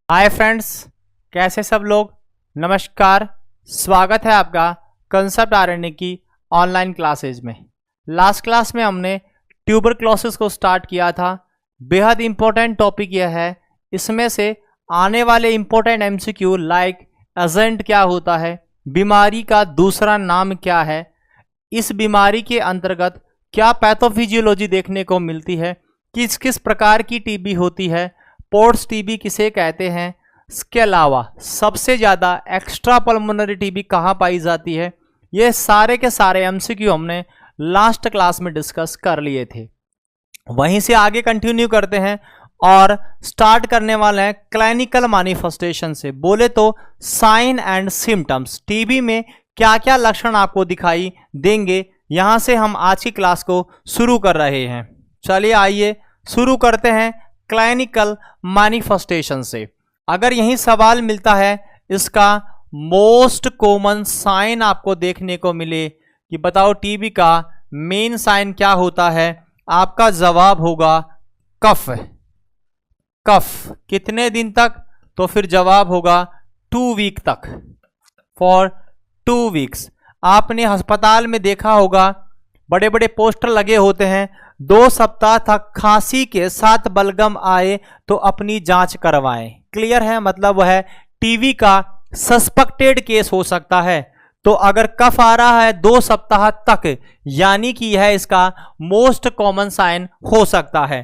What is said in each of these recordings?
Hi friends, कैसे सब लोग। नमस्कार, स्वागत है आपका कंसेप्ट आरएनए की ऑनलाइन क्लासेज में। लास्ट क्लास में हमने ट्यूबरक्लोसिस को स्टार्ट किया था। बेहद इंपॉर्टेंट टॉपिक यह है। इसमें से आने वाले इंपॉर्टेंट एमसीक्यू लाइक एजेंट क्या होता है, बीमारी का दूसरा नाम क्या है, इस बीमारी के अंतर्गत क्या पैथोफिजियोलॉजी देखने को मिलती है, किस किस प्रकार की टीबी होती है, पोर्ट्स टीबी किसे कहते हैं, इसके अलावा सबसे ज़्यादा एक्स्ट्रा पल्मोनरी टीबी कहाँ पाई जाती है, ये सारे के सारे एमसीक्यू हमने लास्ट क्लास में डिस्कस कर लिए थे। वहीं से आगे कंटिन्यू करते हैं और स्टार्ट करने वाले हैं क्लिनिकल मैनिफेस्टेशन से। बोले तो साइन एंड सिम्टम्स, टीबी में क्या क्या लक्षण आपको दिखाई देंगे, यहाँ से हम आज की क्लास को शुरू कर रहे हैं। चलिए आइए शुरू करते हैं क्लिनिकल मैनिफेस्टेशन से। अगर यही सवाल मिलता है, इसका मोस्ट कॉमन साइन आपको देखने को मिले कि बताओ टीबी का मेन साइन क्या होता है, आपका जवाब होगा कफ। कफ कितने दिन तक, तो फिर जवाब होगा 2 वीक तक, फॉर 2 वीक्स। आपने अस्पताल में देखा होगा बड़े बड़े पोस्टर लगे होते हैं, 2 सप्ताह तक खांसी के साथ बलगम आए तो अपनी जांच करवाएं। क्लियर है, मतलब वह टीबी का सस्पेक्टेड केस हो सकता है। तो अगर कफ आ रहा है 2 सप्ताह तक, यानी कि यह इसका मोस्ट कॉमन साइन हो सकता है।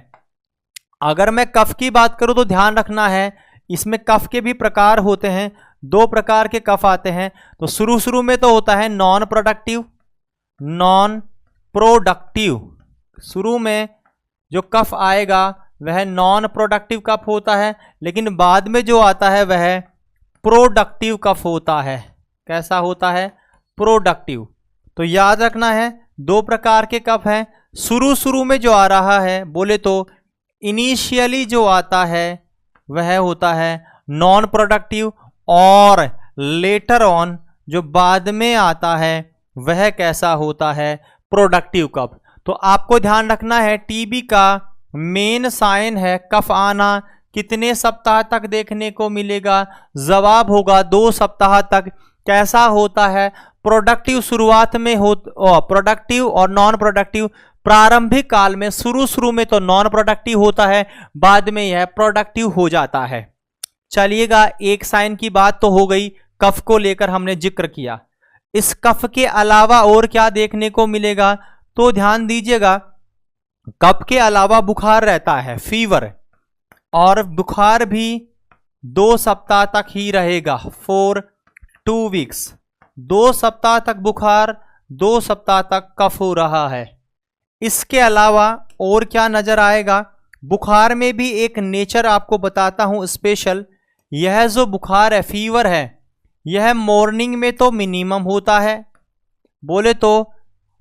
अगर मैं कफ की बात करूं तो ध्यान रखना है, इसमें कफ के भी प्रकार होते हैं। 2 प्रकार के कफ आते हैं। तो शुरू में तो होता है नॉन प्रोडक्टिव, नॉन प्रोडक्टिव। शुरू में जो कफ आएगा वह नॉन प्रोडक्टिव कफ होता है, लेकिन बाद में जो आता है वह प्रोडक्टिव कफ होता है। कैसा होता है? प्रोडक्टिव। तो याद रखना है 2 प्रकार के कफ हैं। शुरू में जो आ रहा है, बोले तो इनिशियली जो आता है वह होता है नॉन प्रोडक्टिव, और लेटर ऑन जो बाद में आता है वह कैसा होता है? Productive cough. तो आपको ध्यान रखना है टीबी का मेन साइन है कफ आना। कितने सप्ताह तक देखने को मिलेगा? जवाब होगा 2 सप्ताह तक। कैसा होता है? प्रोडक्टिव शुरुआत में हो, प्रोडक्टिव और नॉन प्रोडक्टिव प्रारंभिक काल में। शुरू में तो नॉन प्रोडक्टिव होता है, बाद में यह प्रोडक्टिव हो जाता है। चलिएगा, एक साइन की बात तो हो गई, कफ को लेकर हमने जिक्र किया। इस कफ के अलावा और क्या देखने को मिलेगा? तो ध्यान दीजिएगा, कफ के अलावा बुखार रहता है, फीवर, और बुखार भी 2 सप्ताह तक ही रहेगा, फॉर 2 वीक्स। 2 सप्ताह तक बुखार, 2 सप्ताह तक कफ हो रहा है। इसके अलावा और क्या नजर आएगा? बुखार में भी एक नेचर आपको बताता हूं स्पेशल। यह जो बुखार है, फीवर है, यह मॉर्निंग में तो मिनिमम होता है। बोले तो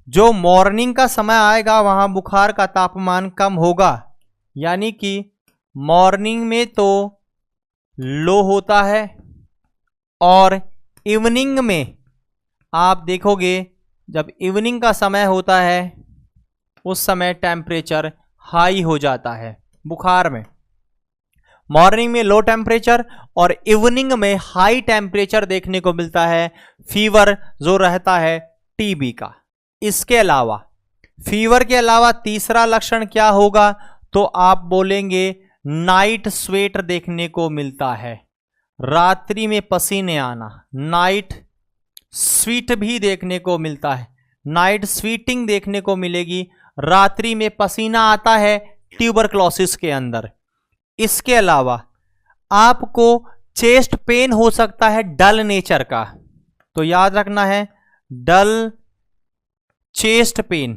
जो मॉर्निंग का समय आएगा वहां बुखार का तापमान कम होगा, यानी कि मॉर्निंग में तो लो होता है, और इवनिंग में आप देखोगे जब इवनिंग का समय होता है उस समय टेम्परेचर हाई हो जाता है बुखार में। मॉर्निंग में लो टेम्परेचर और इवनिंग में हाई टेम्परेचर देखने को मिलता है, फीवर जो रहता है टीबी का। इसके अलावा, फीवर के अलावा तीसरा लक्षण क्या होगा? तो आप बोलेंगे नाइट स्वेट देखने को मिलता है, रात्रि में पसीने आना। नाइट स्वीट भी देखने को मिलता है, नाइट स्वीटिंग देखने को मिलेगी, रात्रि में पसीना आता है ट्यूबरक्लोसिस के अंदर। इसके अलावा आपको चेस्ट पेन हो सकता है डल नेचर का, तो याद रखना है डल चेस्ट पेन।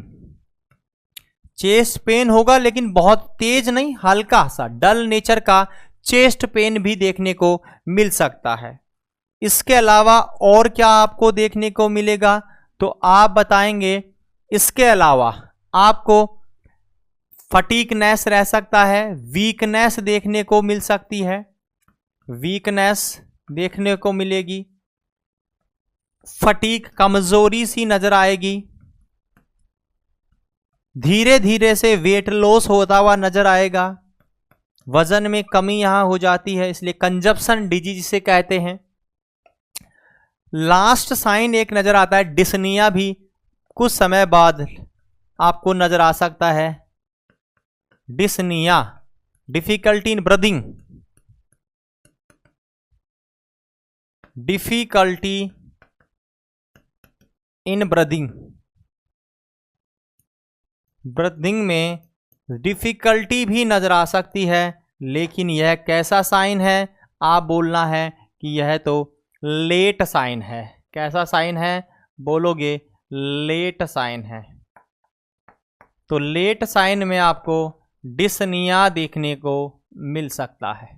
चेस्ट पेन होगा लेकिन बहुत तेज नहीं, हल्का सा डल नेचर का चेस्ट पेन भी देखने को मिल सकता है। इसके अलावा और क्या आपको देखने को मिलेगा? तो आप बताएंगे इसके अलावा आपको फटीकनेस रह सकता है, वीकनेस देखने को मिल सकती है, वीकनेस देखने को मिलेगी, फटीक कमजोरी सी नजर आएगी, धीरे धीरे से वेट लॉस होता हुआ नजर आएगा, वजन में कमी यहां हो जाती है, इसलिए कंजप्शन डिजीज जिसे कहते हैं। लास्ट साइन एक नजर आता है डिस्निया, भी कुछ समय बाद आपको नजर आ सकता है। Dyspnoea, difficulty in breathing, difficulty in breathing, breathing में डिफिकल्टी भी नजर आ सकती है। लेकिन यह कैसा साइन है? आप बोलना है कि यह तो लेट साइन है। कैसा साइन है? बोलोगे लेट साइन है। तो लेट साइन में आपको डिस्निया देखने को मिल सकता है।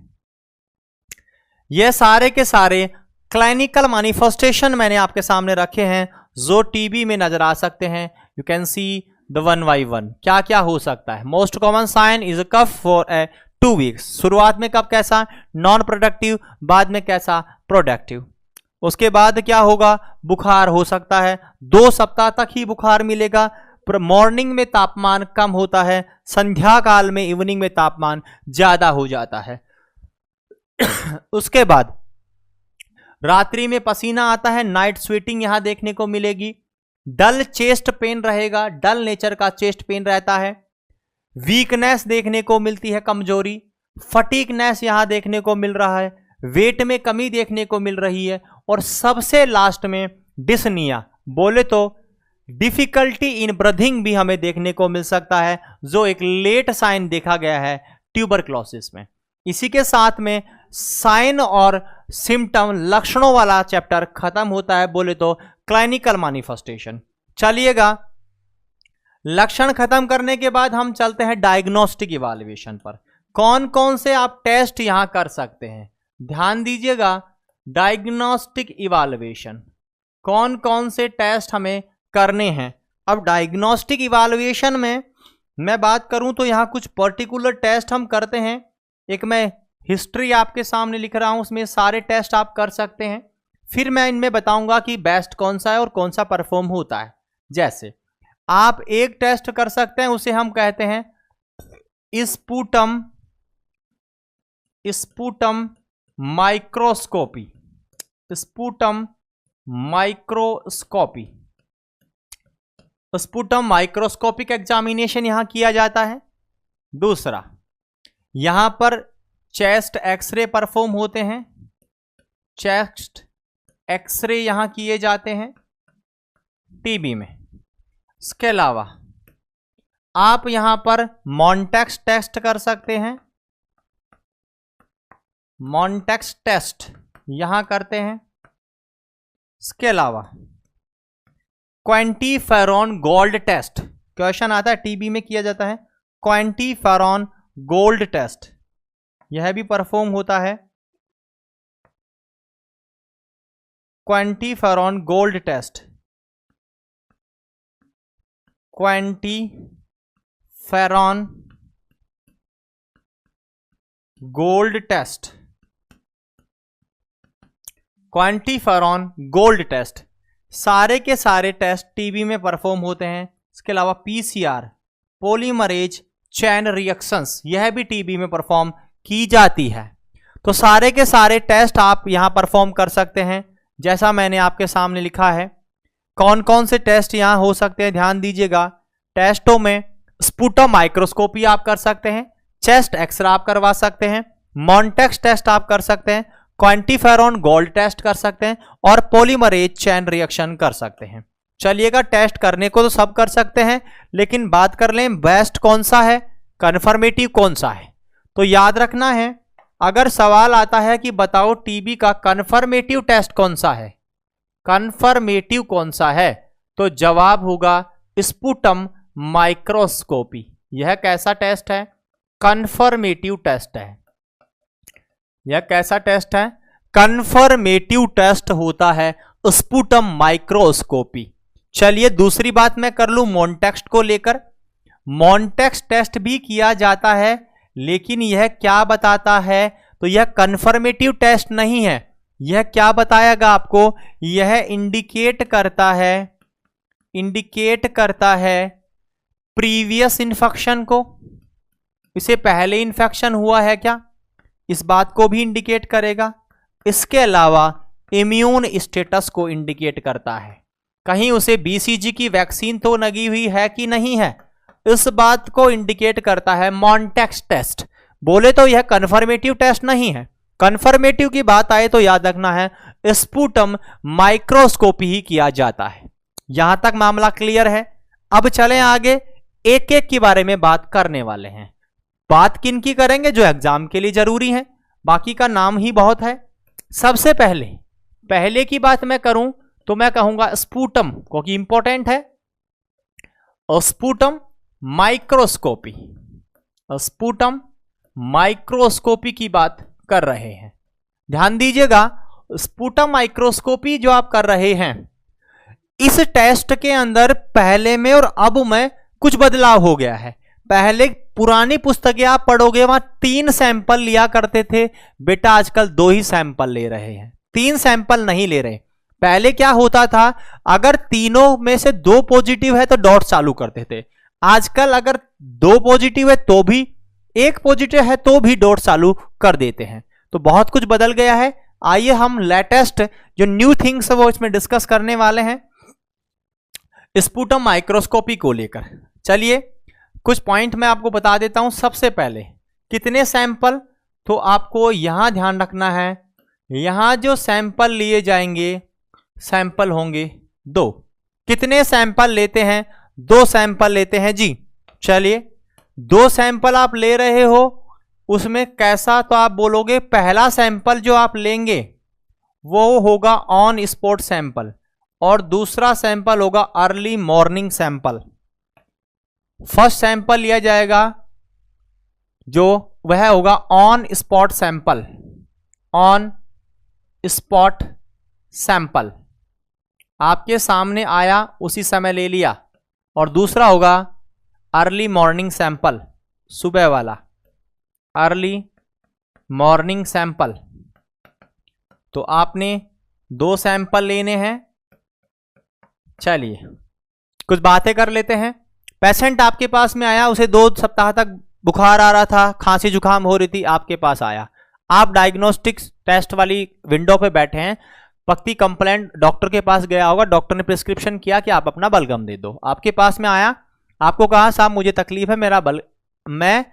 यह सारे के सारे क्लिनिकल मैनिफेस्टेशन मैंने आपके सामने रखे हैं जो टीबी में नजर आ सकते हैं। You can see the one by one क्या क्या हो सकता है। Most common sign is cough for 2 weeks. शुरुआत में कब कैसा? नॉन प्रोडक्टिव, बाद में कैसा? प्रोडक्टिव। उसके बाद क्या होगा? बुखार हो सकता है, 2 सप्ताह तक ही बुखार मिलेगा। मॉर्निंग में तापमान कम होता है, संध्या काल में इवनिंग में तापमान ज्यादा हो जाता है। उसके बाद रात्रि में पसीना आता है, नाइट स्वेटिंग यहां देखने को मिलेगी। डल चेस्ट पेन रहेगा, डल नेचर का चेस्ट पेन रहता है। वीकनेस देखने को मिलती है, कमजोरी। फटीकनेस यहां देखने को मिल रहा है। वेट में कमी देखने को मिल रही है। और सबसे लास्ट में डिस्निया, बोले तो डिफिकल्टी इन ब्रीथिंग भी हमें देखने को मिल सकता है, जो एक लेट साइन देखा गया है ट्यूबरक्लोसिस में। इसी के साथ में साइन और सिम्टम लक्षणों वाला चैप्टर खत्म होता है, बोले तो क्लिनिकल मैनिफेस्टेशन। चलिएगा, लक्षण खत्म करने के बाद हम चलते हैं डायग्नोस्टिक इवैल्यूएशन पर। कौन कौन से आप टेस्ट यहां कर सकते हैं, ध्यान दीजिएगा। डायग्नोस्टिक इवैल्यूएशन, कौन कौन से टेस्ट हमें करने हैं। अब डायग्नोस्टिक इवैल्यूएशन में मैं बात करूं तो यहां कुछ पर्टिकुलर टेस्ट हम करते हैं। एक मैं हिस्ट्री आपके सामने लिख रहा हूं, उसमें सारे टेस्ट आप कर सकते हैं। फिर मैं इनमें बताऊंगा कि बेस्ट कौन सा है और कौन सा परफॉर्म होता है। जैसे आप एक टेस्ट कर सकते हैं, उसे हम कहते हैं sputum microscopy. Sputum microscopy, sputum microscopic examination यहां किया जाता है। दूसरा, यहां पर चेस्ट एक्सरे परफॉर्म होते हैं, चेस्ट एक्सरे यहां किए जाते हैं टीबी में। इसके अलावा आप यहां पर मॉन्टेक्स टेस्ट कर सकते हैं, मॉन्टेक्स टेस्ट यहां करते हैं। इसके अलावा क्वांटिफेरॉन गोल्ड टेस्ट, क्वेश्चन आता है टीबी में किया जाता है, क्वांटिफेरॉन गोल्ड टेस्ट यह भी परफॉर्म होता है। Quantiferon gold test, quantiferon gold test, quantiferon gold test, सारे के सारे टेस्ट टीबी में परफॉर्म होते हैं। इसके अलावा पीसीआर, पॉलीमरेज चेन रिएक्शंस, यह भी टीबी में परफॉर्म की जाती है। तो सारे के सारे टेस्ट आप यहां परफॉर्म कर सकते हैं, जैसा मैंने आपके सामने लिखा है। कौन कौन से टेस्ट यहां हो सकते हैं, ध्यान दीजिएगा। टेस्टों में स्पूटम माइक्रोस्कोपी आप कर सकते हैं, चेस्ट एक्सरे आप करवा सकते हैं, मॉन्टेक्स टेस्ट आप कर सकते हैं, क्वांटिफेरॉन गोल्ड टेस्ट कर सकते हैं और पॉलीमरेज चेन रिएक्शन कर सकते हैं। चलिएगा, टेस्ट करने को तो सब कर सकते हैं, लेकिन बात कर लें बेस्ट कौन सा है, कन्फर्मेटिव कौन सा है। तो याद रखना है, अगर सवाल आता है कि बताओ टीबी का कन्फर्मेटिव टेस्ट कौन सा है, कन्फर्मेटिव कौन सा है, तो जवाब होगा स्पूटम माइक्रोस्कोपी। यह कैसा टेस्ट है? कन्फर्मेटिव टेस्ट है। यह कैसा टेस्ट है? कन्फर्मेटिव टेस्ट होता है स्पूटम माइक्रोस्कोपी। चलिए दूसरी बात मैं कर लूं मॉन्टेक्स को लेकर। मॉन्टेक्स टेस्ट भी किया जाता है, लेकिन यह क्या बताता है, तो यह कन्फर्मेटिव टेस्ट नहीं है। यह क्या बताएगा आपको? यह इंडिकेट करता है प्रीवियस इन्फेक्शन को, इसे पहले इन्फेक्शन हुआ है क्या, इस बात को भी इंडिकेट करेगा। इसके अलावा इम्यून स्टेटस को इंडिकेट करता है, कहीं उसे बीसीजी की वैक्सीन तो लगी हुई है कि नहीं है, इस बात को इंडिकेट करता है मॉन्टेक्स टेस्ट। बोले तो यह कन्फर्मेटिव टेस्ट नहीं है, कन्फर्मेटिव की बात आए तो याद रखना है स्पूटम माइक्रोस्कोपी ही किया जाता है। यहां तक मामला क्लियर है। अब चलें आगे, एक एक के बारे में बात करने वाले हैं। बात किन की करेंगे, जो एग्जाम के लिए जरूरी है, बाकी का नाम ही बहुत है। सबसे पहले की बात मैं करूं तो मैं कहूंगा स्पूटम, क्योंकि इंपॉर्टेंट है। स्पूटम माइक्रोस्कोपी, स्पूटम माइक्रोस्कोपी की बात कर रहे हैं। ध्यान दीजिएगा, स्पूटम माइक्रोस्कोपी जो आप कर रहे हैं, इस टेस्ट के अंदर पहले में और अब में कुछ बदलाव हो गया है। पहले पुरानी पुस्तकें आप पढ़ोगे, वहां 3 सैंपल लिया करते थे, बेटा आजकल 2 ही सैंपल ले रहे हैं, 3 सैंपल नहीं ले रहे। पहले क्या होता था, अगर तीनों में से 2 पॉजिटिव है तो डॉट चालू करते थे। आजकल अगर 2 पॉजिटिव है तो भी, 1 पॉजिटिव है तो भी डॉट चालू कर देते हैं। तो बहुत कुछ बदल गया है। आइए हम लेटेस्ट जो न्यू थिंग्स है वो इसमें डिस्कस करने वाले हैं स्पूटम माइक्रोस्कोपी को लेकर। चलिए कुछ पॉइंट मैं आपको बता देता हूं। सबसे पहले कितने सैंपल, तो आपको यहां ध्यान रखना है, यहां जो सैंपल लिए जाएंगे सैंपल होंगे 2। कितने सैंपल लेते हैं, 2 सैंपल लेते हैं जी। चलिए 2 सैंपल आप ले रहे हो, उसमें कैसा, तो आप बोलोगे पहला सैंपल जो आप लेंगे वो होगा ऑन स्पॉट सैंपल और दूसरा सैंपल होगा early morning sample. First sample लिया जाएगा जो वह होगा on spot sample, on spot sample आपके सामने आया उसी समय ले लिया, और दूसरा होगा अर्ली मॉर्निंग सैंपल, सुबह वाला अर्ली मॉर्निंग सैंपल। तो आपने 2 सैंपल लेने हैं। चलिए कुछ बातें कर लेते हैं। पेशेंट आपके पास में आया, उसे 2 सप्ताह तक बुखार आ रहा था, खांसी जुकाम हो रही थी, आपके पास आया। आप डायग्नोस्टिक्स टेस्ट वाली विंडो पे बैठे हैं, पक्की कंप्लेंट डॉक्टर के पास गया होगा, डॉक्टर ने प्रिस्क्रिप्शन किया कि आप अपना बलगम दे दो। आपके पास में आया, आपको कहा साहब मुझे तकलीफ है, मैं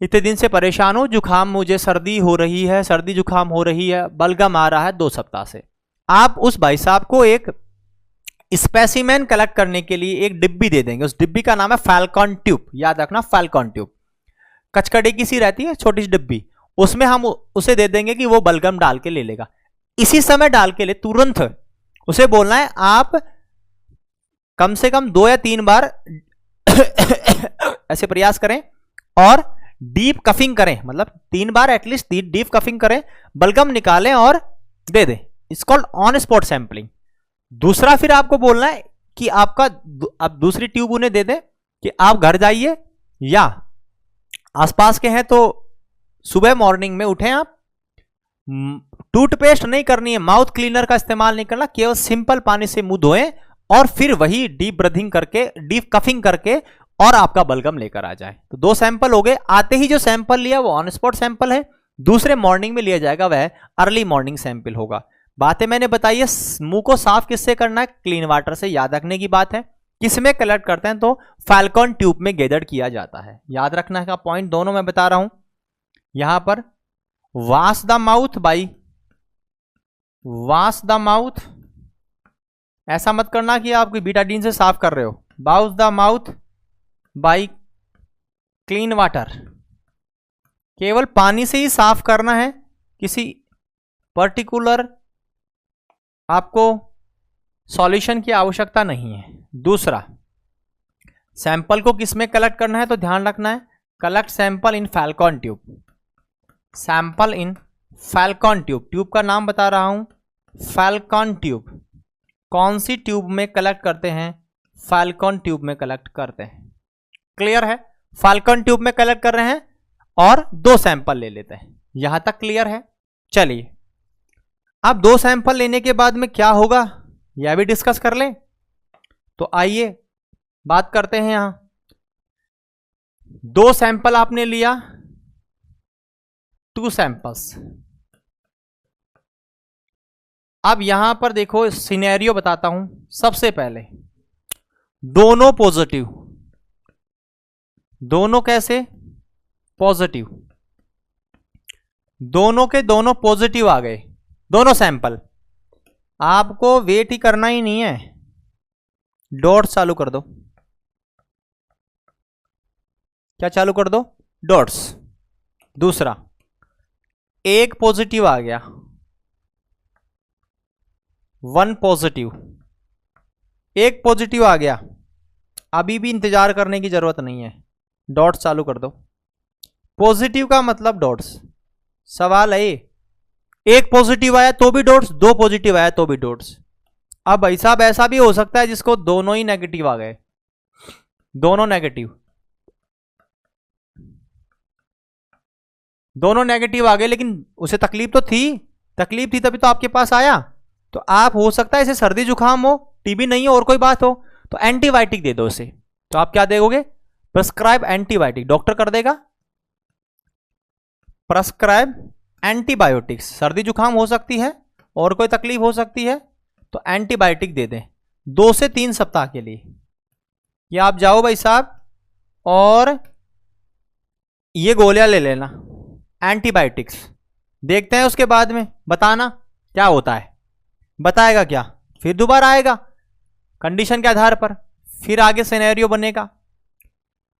इतने दिन से परेशान हूं, जुकाम, मुझे सर्दी हो रही है, सर्दी जुकाम हो रही है, बलगम आ रहा है 2 सप्ताह से। आप उस भाई साहब को एक स्पेसिमेन कलेक्ट करने के लिए एक डिब्बी दे देंगे। उस डिब्बी का नाम है फैल्कॉन ट्यूब, याद रखना फैल्कॉन ट्यूब। कचकड़े की सी रहती है छोटी सी डिब्बी, उसमें हम उसे दे देंगे कि वो बलगम डाल के ले लेगा। इसी समय डाल के ले, तुरंत उसे बोलना है आप कम से कम 2 या 3 बार ऐसे प्रयास करें और डीप कफिंग करें, मतलब 3 बार एटलीस्ट डीप कफिंग करें, बलगम निकालें और दे दें। It's called on spot sampling. दूसरा फिर आपको बोलना है कि आपका अब दूसरी ट्यूब उन्हें दे दें कि आप घर जाइए या आसपास के हैं तो सुबह मॉर्निंग में उठें, आप टूथपेस्ट नहीं करनी है, माउथ क्लीनर का इस्तेमाल नहीं करना, केवल सिंपल पानी से मुंह धोएं और फिर वही डीप ब्रीथिंग करके, डीप कफिंग करके और आपका बलगम लेकर आ जाए। तो 2 सैंपल हो गए। आते ही जो सैंपल लिया वो ऑन स्पॉट सैंपल है, दूसरे मॉर्निंग में लिया जाएगा वह अर्ली मॉर्निंग सैंपल होगा। बातें मैंने बताई है। मुंह को साफ किससे करना है, क्लीन वाटर से, याद रखने की बात है। किसमें कलेक्ट करते हैं, तो फैल्कॉन ट्यूब में गैदर किया जाता है। याद रखना का पॉइंट दोनों मैं बता रहा हूं। यहां पर wash the mouth by, wash the mouth, ऐसा मत करना कि आप बीटाडीन से साफ कर रहे हो। Wash the mouth by clean water, केवल पानी से ही साफ करना है, किसी पर्टिकुलर आपको सॉल्यूशन की आवश्यकता नहीं है। दूसरा, सैंपल को किसमें कलेक्ट करना है, तो ध्यान रखना है कलेक्ट सैंपल इन फैल्कॉन ट्यूब, सैंपल इन फैल्कॉन ट्यूब। ट्यूब का नाम बता रहा हूं, फैल्कॉन ट्यूब। कौन सी ट्यूब में कलेक्ट करते हैं, फैल्कॉन ट्यूब में कलेक्ट करते हैं। क्लियर है, फैल्कॉन ट्यूब में कलेक्ट कर रहे हैं और 2 सैंपल ले लेते हैं। यहां तक क्लियर है। चलिए अब 2 सैंपल लेने के बाद में क्या होगा यह भी डिस्कस कर लें। तो आइए बात करते हैं। यहां 2 सैंपल आपने लिया, 2 सैंपल्स। अब यहां पर देखो सिनेरियो बताता हूं। सबसे पहले दोनों पॉजिटिव, दोनों कैसे पॉजिटिव, दोनों के दोनों पॉजिटिव आ गए, दोनों सैंपल। आपको वेट ही करना ही नहीं है, डॉट्स चालू कर दो। क्या चालू कर दो? डॉट्स। दूसरा, एक पॉजिटिव आ गया, 1 पॉजिटिव, एक पॉजिटिव आ गया, अभी भी इंतजार करने की जरूरत नहीं है, डॉट्स चालू कर दो। पॉजिटिव का मतलब डॉट्स। सवाल है, एक पॉजिटिव आया तो भी डॉट्स, 2 पॉजिटिव आया तो भी डॉट्स। अब भाई साहब ऐसा भी हो सकता है जिसको दोनों ही नेगेटिव आ गए, दोनों नेगेटिव, दोनों नेगेटिव आ गए, लेकिन उसे तकलीफ तो थी, तकलीफ थी तभी तो आपके पास आया। तो आप हो सकता है इसे सर्दी जुकाम हो, टीबी नहीं हो और कोई बात हो, तो एंटीबायोटिक दे दो इसे। तो आप क्या दोगे? प्रेस्क्राइब एंटीबायोटिक, डॉक्टर कर देगा। प्रेस्क्राइब एंटीबायोटिक्स, सर्दी जुकाम हो सकती है और कोई तकलीफ हो सकती है, तो एंटीबायोटिक दे दें 2 से 3 सप्ताह के लिए। या आप जाओ भाई साहब और ये गोलियां ले लेना एंटीबायोटिक्स, देखते हैं उसके बाद में बताना क्या होता है। बताएगा क्या, फिर दोबारा आएगा कंडीशन के आधार पर, फिर आगे सिनेरियो बनेगा।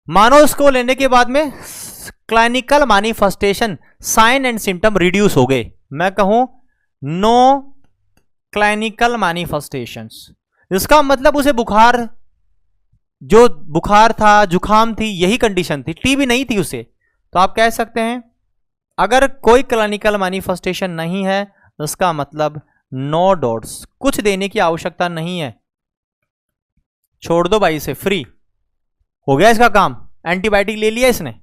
मानो इसको लेने के बाद में clinical manifestation, sign and symptom reduce हो गए, मैं कहूं नो क्लिनिकल मैनिफेस्टेशंस, इसका मतलब उसे बुखार, जो बुखार था, जुखाम थी, यही कंडीशन थी, टीबी नहीं थी उसे। तो आप कह सकते हैं अगर कोई क्लिनिकल मैनिफेस्टेशन नहीं है, इसका मतलब नो डॉट्स, कुछ देने की आवश्यकता नहीं है, छोड़ दो भाई इसे, फ्री हो गया इसका काम, एंटीबायोटिक ले लिया इसने।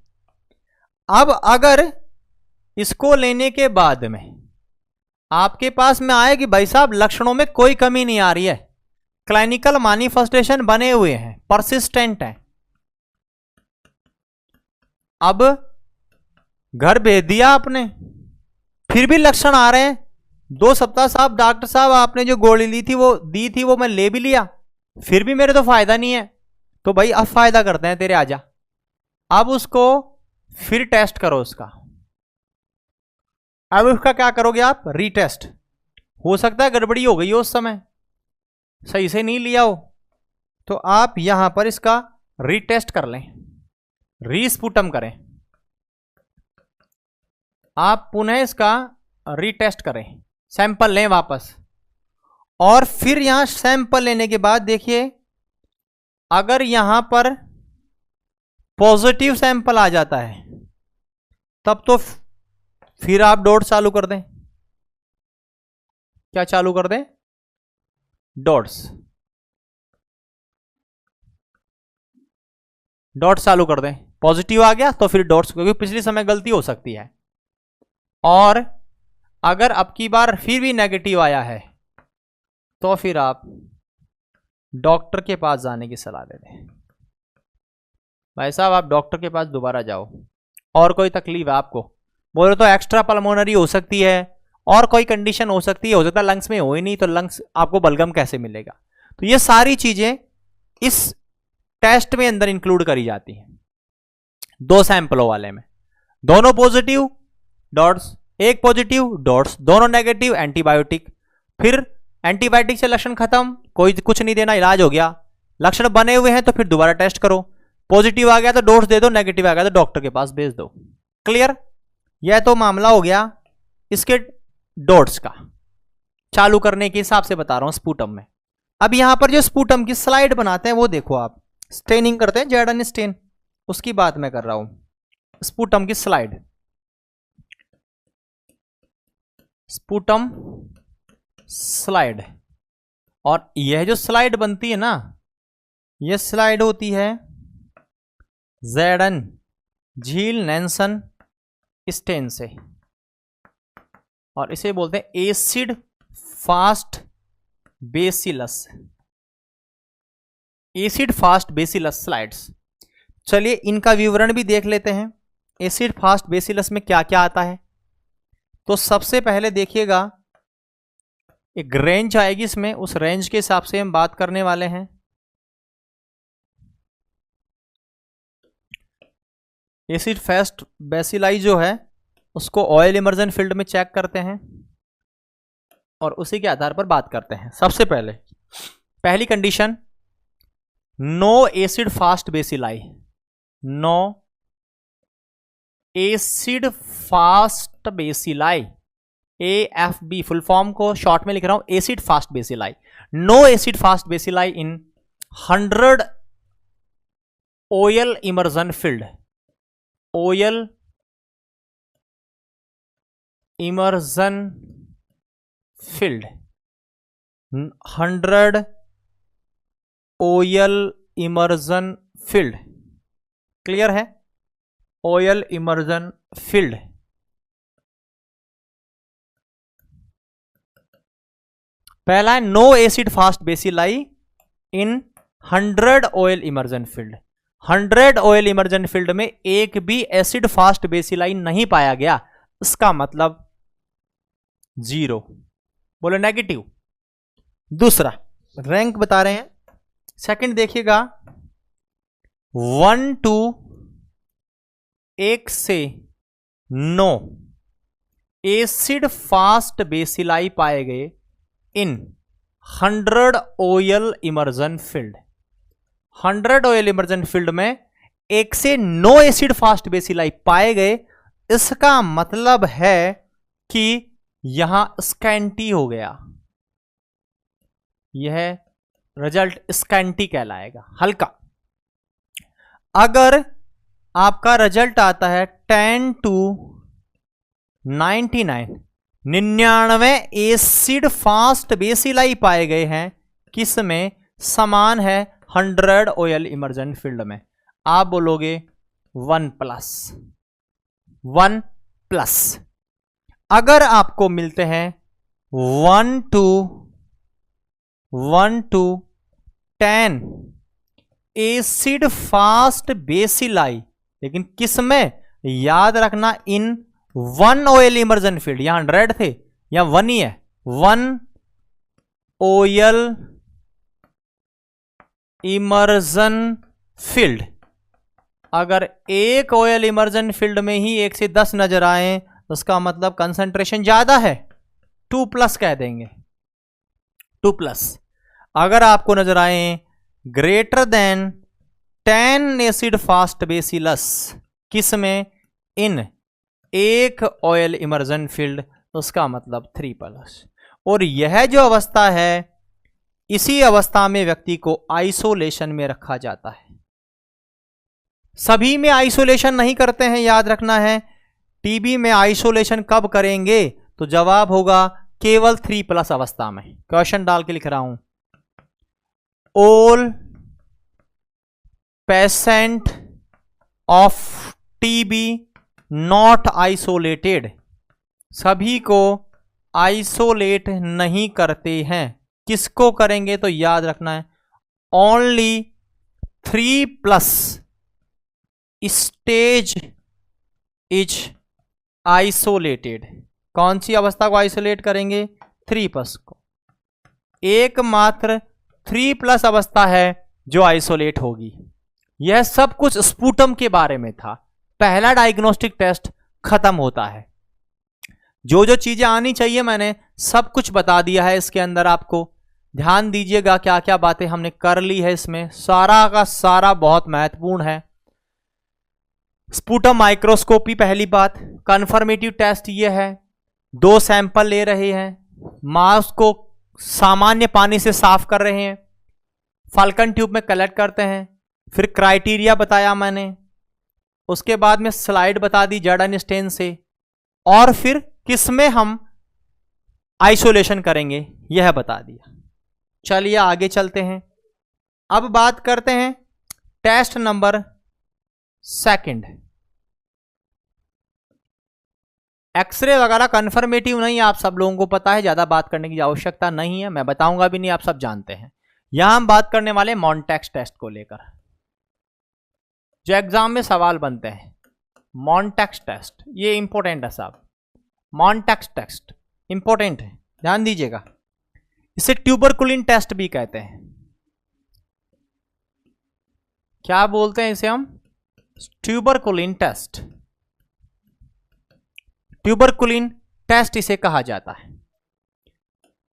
अब अगर इसको लेने के बाद में आपके पास में आए कि भाई साहब लक्षणों में कोई कमी नहीं आ रही है, क्लिनिकल मैनिफेस्टेशन बने हुए हैं, परसिस्टेंट है, अब घर भेज दिया आपने, फिर भी लक्षण आ रहे हैं, 2 सप्ताह साहब डॉक्टर साहब आपने जो गोली ली थी वो दी थी, वो मैं ले भी लिया, फिर भी मेरे तो फायदा नहीं है, तो भाई अब फायदा करते हैं तेरे, आजा। अब उसको फिर टेस्ट करो उसका। अब उसका क्या करोगे आप? रीटेस्ट। हो सकता है गड़बड़ी हो गई हो उस समय, सही से नहीं लिया हो, तो आप यहां पर इसका रीटेस्ट कर लें, रीस्पुटम करें, आप पुनः इसका रीटेस्ट करें, सैंपल लें वापस, और फिर यहां सैंपल लेने के बाद देखिए अगर यहां पर पॉजिटिव सैंपल आ जाता है तब तो फिर आप डॉट चालू कर दें। क्या चालू कर दें? डॉट्स, डॉट्स चालू कर दें। पॉजिटिव आ गया तो फिर डॉट्स, क्योंकि पिछले समय गलती हो सकती है। और अगर अब की बार फिर भी नेगेटिव आया है तो फिर आप डॉक्टर के पास जाने की सलाह दे दें। भाई साहब आप डॉक्टर के पास दोबारा जाओ, और कोई तकलीफ है आपको, बोलो तो एक्स्ट्रा पल्मोनरी हो सकती है, और कोई कंडीशन हो सकती है, हो सकता है लंग्स में हो ही नहीं, तो लंग्स आपको बलगम कैसे मिलेगा? तो ये सारी चीजें इस टेस्ट में अंदर इंक्लूड करी जाती हैं। 2 सैंपलों वाले में दोनों पॉजिटिव डॉट्स, एक पॉजिटिव डॉट्स, दोनों नेगेटिव एंटीबायोटिक, फिर एंटीबायोटिक से लक्षण खत्म, कोई कुछ नहीं देना, इलाज हो गया। लक्षण बने हुए हैं तो फिर दोबारा टेस्ट करो, पॉजिटिव आ गया तो डोज दे दो, नेगेटिव आ गया तो डॉक्टर के पास भेज दो। क्लियर? यह तो मामला हो गया इसके डॉट्स का चालू करने के हिसाब से बता रहा हूं स्पुटम में। अब यहां पर जो स्पुटम की स्लाइड बनाते हैं वो देखो, आप स्टेनिंग करते हैं, जॉर्डन स्टेन, उसकी बात मैं कर रहा हूं। स्पुटम की स्लाइड, स्पुटम स्लाइड, और यह जो स्लाइड बनती है ना, यह स्लाइड होती है जॉर्डन झील नैन्सन स्टेन से, और इसे बोलते हैं acid fast bacillus, acid fast bacillus slides. चलिए इनका विवरण भी देख लेते हैं। एसिड फास्ट बेसिलस में क्या क्या आता है। तो सबसे पहले देखिएगा एक रेंज आएगी इसमें, उस रेंज के हिसाब से हम बात करने वाले हैं। एसिड फास्ट बेसिलाई जो है उसको ऑयल इमर्जन फील्ड में चेक करते हैं और उसी के आधार पर बात करते हैं। सबसे पहले पहली condition, no acid fast bacilli. No acid fast bacilli, AFB full form को शॉर्ट में लिख रहा हूं, acid fast bacilli. No acid fast bacilli in 100 oil immersion field. Oil immersion field, 100 oil immersion field. Clear है? Oil immersion field. पहला है no acid fast bacilli in 100 oil immersion field. 100 oil immersion field में एक भी acid fast bacilli नहीं पाया गया, इसका मतलब 0। बोलो नेगेटिव। दूसरा रैंक बता रहे हैं। सेकंड देखिएगा, 1 to 1 से 9 एसिड फास्ट बेसिलाई पाए गए इन 100 oil immersion field. 100 oil immersion field में 1 से 9 एसिड फास्ट बेसिलाई पाए गए, इसका मतलब है कि यहां स्कैंटी हो गया। यह रिजल्ट स्कैंटी कहलाएगा, हल्का। अगर आपका रिजल्ट आता है 10 to 99, 99 एसिड फास्ट बेसिलाई पाए गए हैं, किसमें? समान है 100 ऑयल इमर्जन फील्ड में। आप बोलोगे 1+। अगर आपको मिलते हैं 1 to 10 एसिड फास्ट बेसिलाई, लेकिन किसमें? याद रखना इन 1 ऑयल इमर्जन फील्ड, यहां 100 थे, यहां 1 ही है। 1 ऑयल इमर्जन फील्ड। अगर एक ऑयल इमर्जन फील्ड में ही 1 से 10 नजर आए तो उसका मतलब कंसंट्रेशन ज्यादा है, 2+ कह देंगे, 2+। अगर आपको नजर आए greater than 10 acid fast bacillus, किसमें? इन एक ऑयल इमर्जन फील्ड, उसका मतलब 3+। और यह जो अवस्था है, इसी अवस्था में व्यक्ति को आइसोलेशन में रखा जाता है। सभी में आइसोलेशन नहीं करते हैं, याद रखना है। टीबी में आइसोलेशन कब करेंगे? तो जवाब होगा केवल 3+ अवस्था में। क्वेश्चन डाल के लिख रहा हूं, all patient of TB naught isolated, सभी को आइसोलेट नहीं करते हैं। किसको करेंगे? तो याद रखना है ओनली 3+ स्टेज इज आइसोलेटेड। कौन सी अवस्था को आइसोलेट करेंगे? 3+ को। एकमात्र 3+ अवस्था है जो आइसोलेट होगी। यह सब कुछ स्पुटम के बारे में था। पहला डायग्नोस्टिक टेस्ट खत्म होता है। जो जो चीजें आनी चाहिए मैंने सब कुछ बता दिया है इसके अंदर। आपको ध्यान दीजिएगा क्या क्या बातें हमने कर ली है इसमें, सारा का सारा बहुत महत्वपूर्ण है। स्पुटम माइक्रोस्कोपी पहली बात। कन्फर्मेटिव टेस्ट ये है, 2 सैंपल ले रहे हैं, माउस को सामान्य पानी से साफ कर रहे हैं, फाल्कन ट्यूब में कलेक्ट करते हैं, फिर क्राइटेरिया बताया मैंने, उसके बाद में स्लाइड बता दी जर्डन स्टेन से, और फिर किसमें हम आइसोलेशन करेंगे यह बता दिया। चलिए आगे चलते हैं। अब बात करते हैं टेस्ट नंबर 2। एक्सरे वगैरह कन्फर्मेटिव नहीं, आप सब लोगों को पता है, ज्यादा बात करने की आवश्यकता नहीं है, मैं बताऊंगा भी नहीं, आप सब जानते हैं। यहां हम बात करने वाले मॉन्टेक्स टेस्ट को लेकर। जो एग्जाम में सवाल बनते हैं, मॉन्टेक्स टेस्ट, ये इंपॉर्टेंट है साहब, मॉन्टेक्स टेस्ट इंपॉर्टेंट है, ध्यान दीजिएगा। इसे ट्यूबरकुलिन टेस्ट भी कहते हैं। क्या बोलते हैं इसे हम? ट्यूबरकुलिन टेस्ट, ट्यूबरकुलिन टेस्ट इसे कहा जाता है।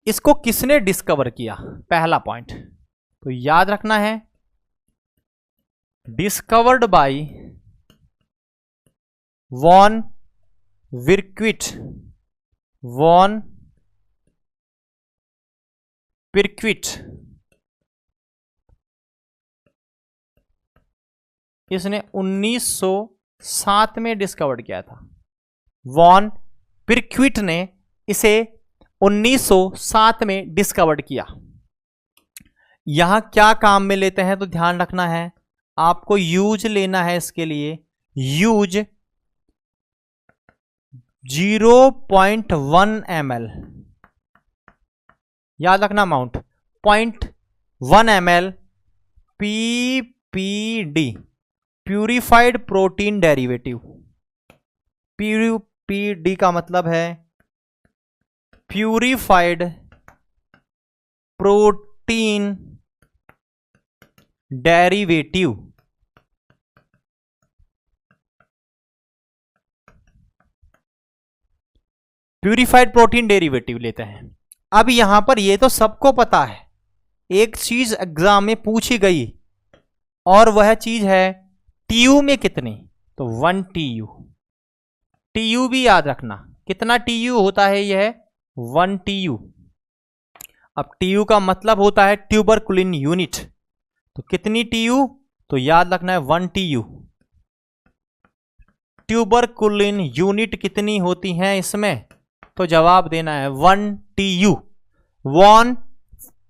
इसको किसने डिस्कवर किया? पहला पॉइंट तो याद रखना है, डिस्कवर्ड बाय वॉन विर्क्विट, वॉन विर्क्विट। इसने 1907 में डिस्कवर किया था। वॉन विर्क्विट ने इसे 1907 में डिस्कवर किया। यहां क्या काम में लेते हैं तो ध्यान रखना है, आपको यूज लेना है इसके लिए, यूज 0.1 ml, याद रखना amount 0.1 ml PPD, purified protein derivative. PPD का मतलब है purified protein derivative. Purified protein derivative लेते हैं। अब यहां पर ये तो सबको पता है, एक चीज एग्जाम में पूछी गई और वह चीज है TU में कितनी, तो 1 TU। TU भी याद रखना, कितना TU होता है, यह 1 TU। अब TU का मतलब होता है ट्यूबरकुलिन यूनिट, तो कितनी TU, तो याद रखना है 1 TU। ट्यूबरकुलिन यूनिट कितनी होती हैं इसमें, तो जवाब देना है 1 TU। वॉन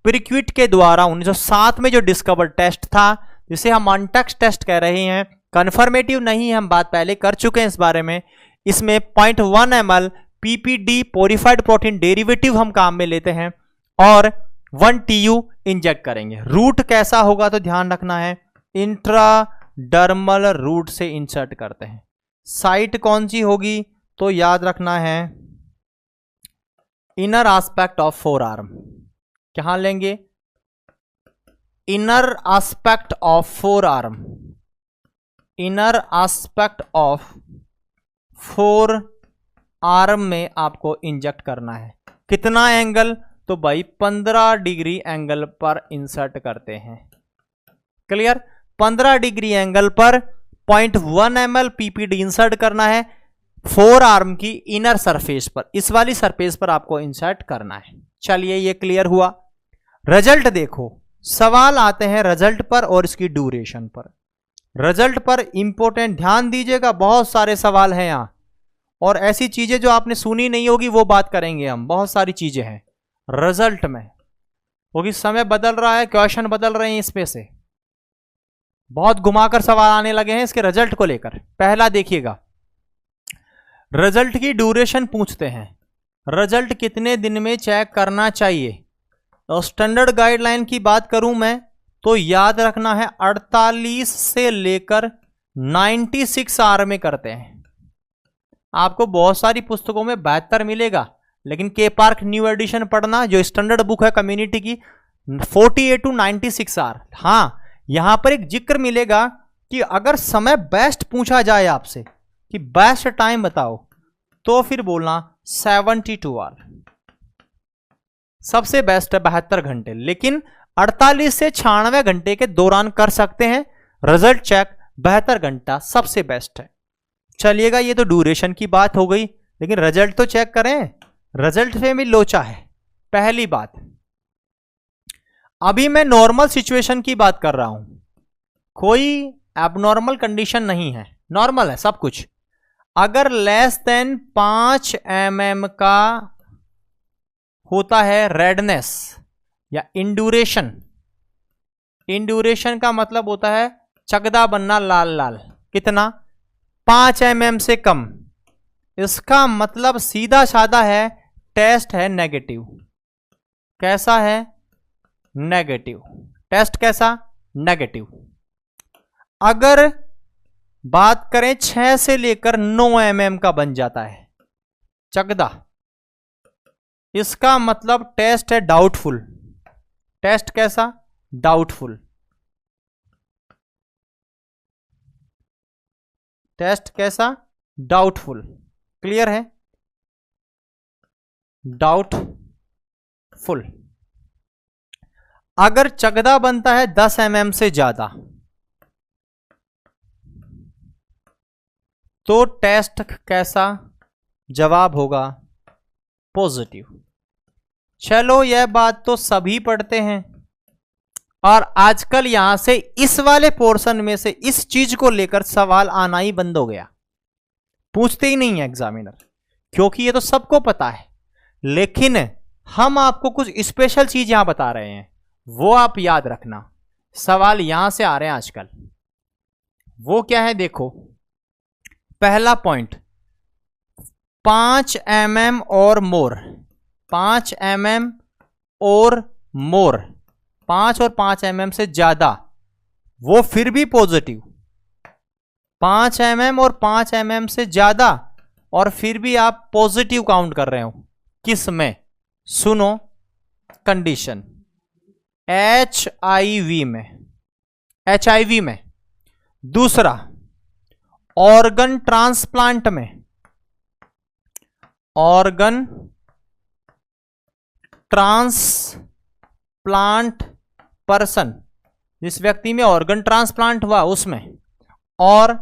विर्क्विट के द्वारा 1907 में जो डिस्कवर टेस्ट था, जिसे हम मॉन्टेक्स टेस्ट कह रहे हैं, कन्फर्मेटिव नहीं है, हम बात पहले कर चुके हैं इस बारे में। इसमें 0.1 ml PPD purified protein derivative हम काम में लेते हैं और 1 TU इंजेक्ट करेंगे। रूट कैसा होगा तो ध्यान रखना है, इंट्राडर्मल रूट से इंसर्ट करते हैं। साइट कौन सी होगी तो याद रखना है inner aspect of four arm. कहां लेंगे? Inner aspect of four arm, inner aspect of four arm में आपको इंजेक्ट करना है। कितना एंगल, तो भाई 15 डिग्री एंगल पर इंसर्ट करते हैं। क्लियर? 15 डिग्री एंगल पर 0.1 ml PPD इंसर्ट करना है फोर आर्म की इनर सरफेस पर, इस वाली सरफेस पर आपको इंसर्ट करना है। चलिए ये क्लियर हुआ। रिजल्ट देखो, सवाल आते हैं रिजल्ट पर और इसकी ड्यूरेशन पर। रिजल्ट पर इंपॉर्टेंट ध्यान दीजिएगा, बहुत सारे सवाल हैं यहां और ऐसी चीजें जो आपने सुनी नहीं होगी वो बात करेंगे हम, बहुत सारी चीजें हैं रिजल्ट में, क्योंकि समय बदल रहा है, क्वेश्चन बदल रहे हैं, इसमें से बहुत घुमाकर सवाल आने लगे हैं इसके रिजल्ट को लेकर। पहला देखिएगा, रिजल्ट की ड्यूरेशन पूछते हैं, रिजल्ट कितने दिन में चेक करना चाहिए। तो स्टैंडर्ड गाइडलाइन की बात करूं मैं तो याद रखना है 48 से लेकर 96 आवर में करते हैं। आपको बहुत सारी पुस्तकों में 72 मिलेगा, लेकिन के पार्क न्यू एडिशन पढ़ना, जो स्टैंडर्ड बुक है कम्युनिटी की, 48 to 96 आवर। हाँ, यहां पर एक जिक्र मिलेगा कि अगर समय बेस्ट पूछा जाए आपसे कि बेस्ट टाइम बताओ, तो फिर बोलना 72 आवर, सबसे बेस्ट है 72 घंटे, लेकिन 48 से 96 घंटे के दौरान कर सकते हैं रिजल्ट चेक। 72 घंटा सबसे बेस्ट है। चलिएगा, ये तो ड्यूरेशन की बात हो गई, लेकिन रिजल्ट तो चेक करें। रिजल्ट में भी लोचा है। पहली बात, अभी मैं नॉर्मल सिचुएशन की बात कर रहा हूं, कोई एबनॉर्मल कंडीशन नहीं है, नॉर्मल है सब कुछ। अगर लेस देन 5 mm का होता है रेडनेस या इंड्यूरेशन, इंड्यूरेशन का मतलब होता है चकदा बनना लाल लाल, कितना 5 mm से कम, इसका मतलब सीधा साधा है टेस्ट है नेगेटिव। कैसा है? नेगेटिव। टेस्ट कैसा? नेगेटिव। अगर बात करें 6 से लेकर 9 mm का बन जाता है चकदा। इसका मतलब टेस्ट है डाउटफुल। टेस्ट कैसा? डाउटफुल। टेस्ट कैसा? डाउटफुल। क्लियर है? डाउटफुल। अगर चकदा बनता है 10 mm से ज्यादा तो टेस्ट कैसा? जवाब होगा पॉजिटिव। चलो यह बात तो सभी पढ़ते हैं, और आजकल यहां से इस वाले पोर्शन में से इस चीज को लेकर सवाल आना ही बंद हो गया। पूछते ही नहीं है एग्जामिनर, क्योंकि ये तो सबको पता है। लेकिन हम आपको कुछ स्पेशल चीज यहां बता रहे हैं, वो आप याद रखना। सवाल यहां से आ रहे हैं आजकल। वो क्या है? देखो, पहला पॉइंट 5 mm और मोर। 5 mm और मोर, 5 और 5 mm से ज्यादा, वो फिर भी पॉजिटिव। 5 mm और 5 mm से ज्यादा और फिर भी आप पॉजिटिव काउंट कर रहे हो। किस में? सुनो कंडीशन, HIV में। HIV में। दूसरा, ऑर्गन ट्रांसप्लांट में। ऑर्गन ट्रांसप्लांट पर्सन, जिस व्यक्ति में ऑर्गन ट्रांसप्लांट हुआ उसमें। और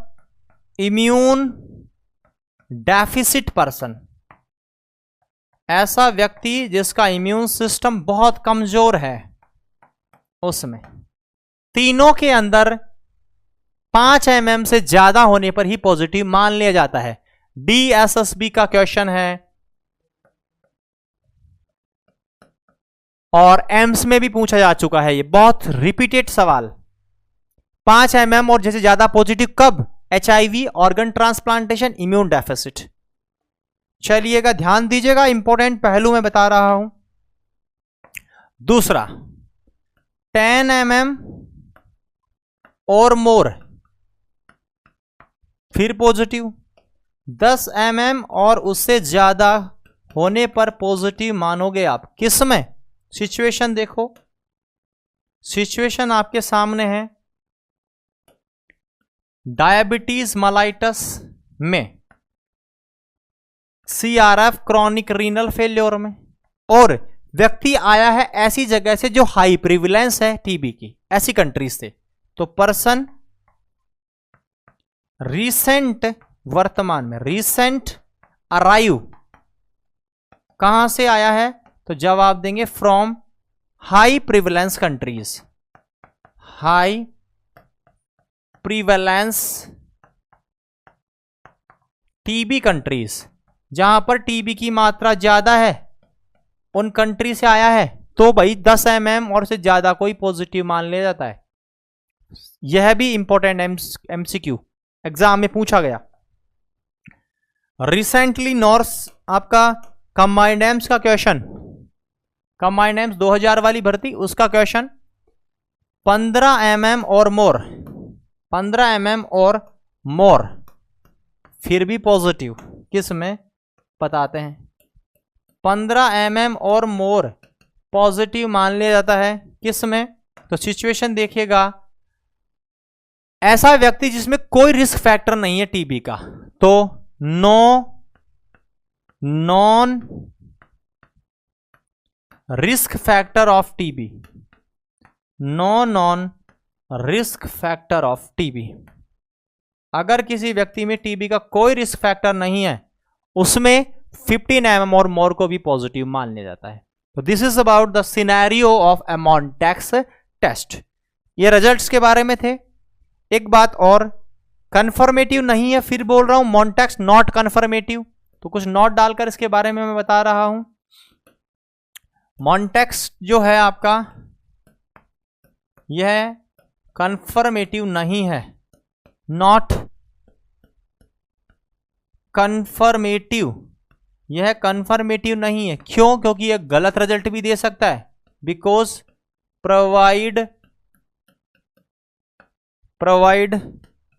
इम्यून डेफिसिट पर्सन, ऐसा व्यक्ति जिसका इम्यून सिस्टम बहुत कमजोर है, उसमें। तीनों के अंदर 5 mm से ज्यादा होने पर ही पॉजिटिव मान लिया जाता है। DSSB का क्वेश्चन है और एम्स में भी पूछा जा चुका है, ये बहुत रिपीटेड सवाल। 5 mm और जैसे ज्यादा पॉजिटिव कब? HIV, organ transplantation, immune deficit. चलिएगा, ध्यान दीजिएगा, इंपॉर्टेंट पहलू मैं बता रहा हूं। दूसरा, 10 mm और मोर, फिर पॉजिटिव। 10 mm और उससे ज्यादा होने पर पॉजिटिव मानोगे आप। किस में? सिचुएशन देखो, सिचुएशन आपके सामने है। डायबिटीज मेलाइटस में, CRF क्रॉनिक रीनल फेल्योर में, और व्यक्ति आया है ऐसी जगह से जो हाई प्रिविलेंस है टीबी की, ऐसी कंट्रीज से। तो पर्सन रिसेंट, वर्तमान में, रिसेंट अराइव, कहां से आया है? तो जवाब देंगे from high prevalence countries. High prevalence TB countries, जहां पर टीबी की मात्रा ज्यादा है, उन कंट्री से आया है। तो भाई 10 mm और से ज्यादा कोई पॉजिटिव मान लिया जाता है। यह भी इंपॉर्टेंट MCQ एग्जाम में पूछा गया। रिसेंटली नॉर्स आपका कंबाइंड एम्स का क्वेश्चन, कंबाइंड एम्स 2000 वाली भर्ती, उसका क्वेश्चन 15 mm और मोर, 15 mm और मोर, फिर भी पॉजिटिव। किस में? बताते हैं। 15 mm और मोर पॉजिटिव मान लिया जाता है। किस में? तो सिचुएशन देखिएगा, ऐसा व्यक्ति जिसमें कोई रिस्क फैक्टर नहीं है टीबी का, तो non risk factor of TB, non risk factor of TB. अगर किसी व्यक्ति में टीबी का कोई रिस्क फैक्टर नहीं है, उसमें 15 mm और मोर को भी पॉजिटिव मान लिया जाता है। तो this is about the scenario of a Mantoux test. ये रिजल्ट्स के बारे में थे। एक बात और, कंफर्मेटिव नहीं है, फिर बोल रहा हूं, मॉन्टेक्स नॉट कंफर्मेटिव, तो कुछ नोट डालकर इसके बारे में मैं बता रहा हूं। मॉन्टेक्स जो है आपका, यह कंफर्मेटिव नहीं है, नॉट कंफर्मेटिव, यह कंफर्मेटिव नहीं है। क्यों? क्योंकि यह गलत रिजल्ट भी दे सकता है। Because provide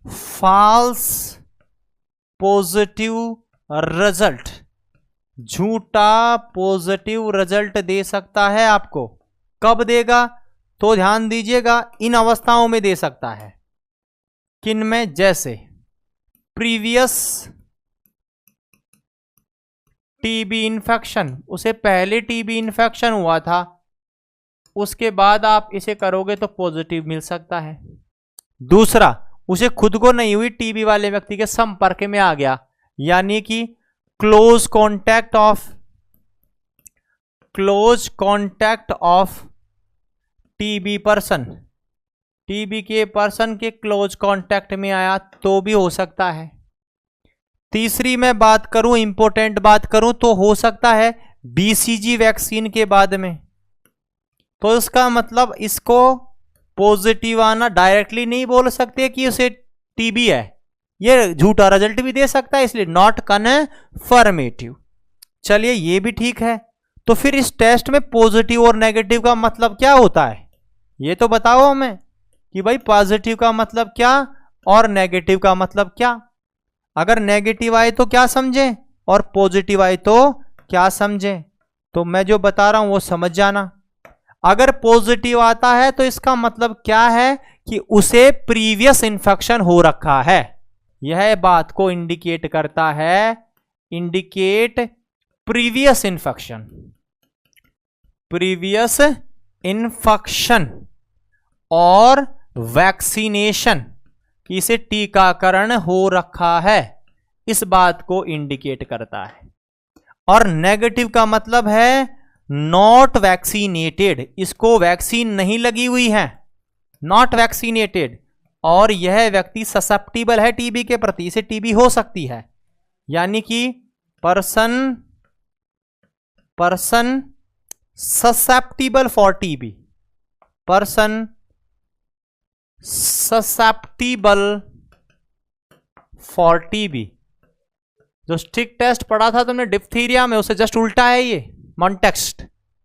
false positive result, झूठा पॉजिटिव रिजल्ट दे सकता है आपको। कब देगा? तो ध्यान दीजिएगा, इन अवस्थाओं में दे सकता है। किन में? जैसे प्रीवियस टीबी इन्फेक्शन, उसे पहले टीबी इन्फेक्शन हुआ था, उसके बाद आप इसे करोगे तो पॉजिटिव मिल सकता है। दूसरा, उसे खुद को नहीं हुई, टीबी वाले व्यक्ति के संपर्क में आ गया, यानी कि close contact of TB person, TB के पर्सन के क्लोज कांटेक्ट में आया तो भी हो सकता है। तीसरी मैं बात करूं, इंपॉर्टेंट बात करूं, तो हो सकता है बीसीजी वैक्सीन के बाद में। तो इसका मतलब इसको पॉजिटिव आना डायरेक्टली नहीं बोल सकते कि उसे टीबी है, ये झूठा रिजल्ट भी दे सकता है, इसलिए नॉट कन्फर्मेटिव। चलिए ये भी ठीक है। तो फिर इस टेस्ट में पॉजिटिव और नेगेटिव का मतलब क्या होता है, ये तो बताओ हमें कि भाई पॉजिटिव का मतलब क्या और नेगेटिव का मतलब क्या। अगर नेगेटिव आए तो क्या समझें और पॉजिटिव आए तो क्या समझें, तो मैं जो बता रहा हूं वो समझ जाना। अगर पॉजिटिव आता है तो इसका मतलब क्या है कि उसे प्रीवियस इन्फेक्शन हो रखा है, यह बात को इंडिकेट करता है, इंडिकेट प्रीवियस इन्फेक्शन और वैक्सीनेशन, कि इसे टीकाकरण हो रखा है, इस बात को इंडिकेट करता है। और नेगेटिव का मतलब है नॉट वैक्सीनेटेड, इसको वैक्सीन नहीं लगी हुई है, नॉट वैक्सीनेटेड, और यह व्यक्ति ससेप्टिबल है टीबी के प्रति, इसे टीबी हो सकती है, यानी कि person susceptible for TB, person susceptible for TB. जो स्टिक टेस्ट पढ़ा था तुमने डिप्थीरिया में, उसे जस्ट उल्टा है ये मॉन्टेक्स्ट,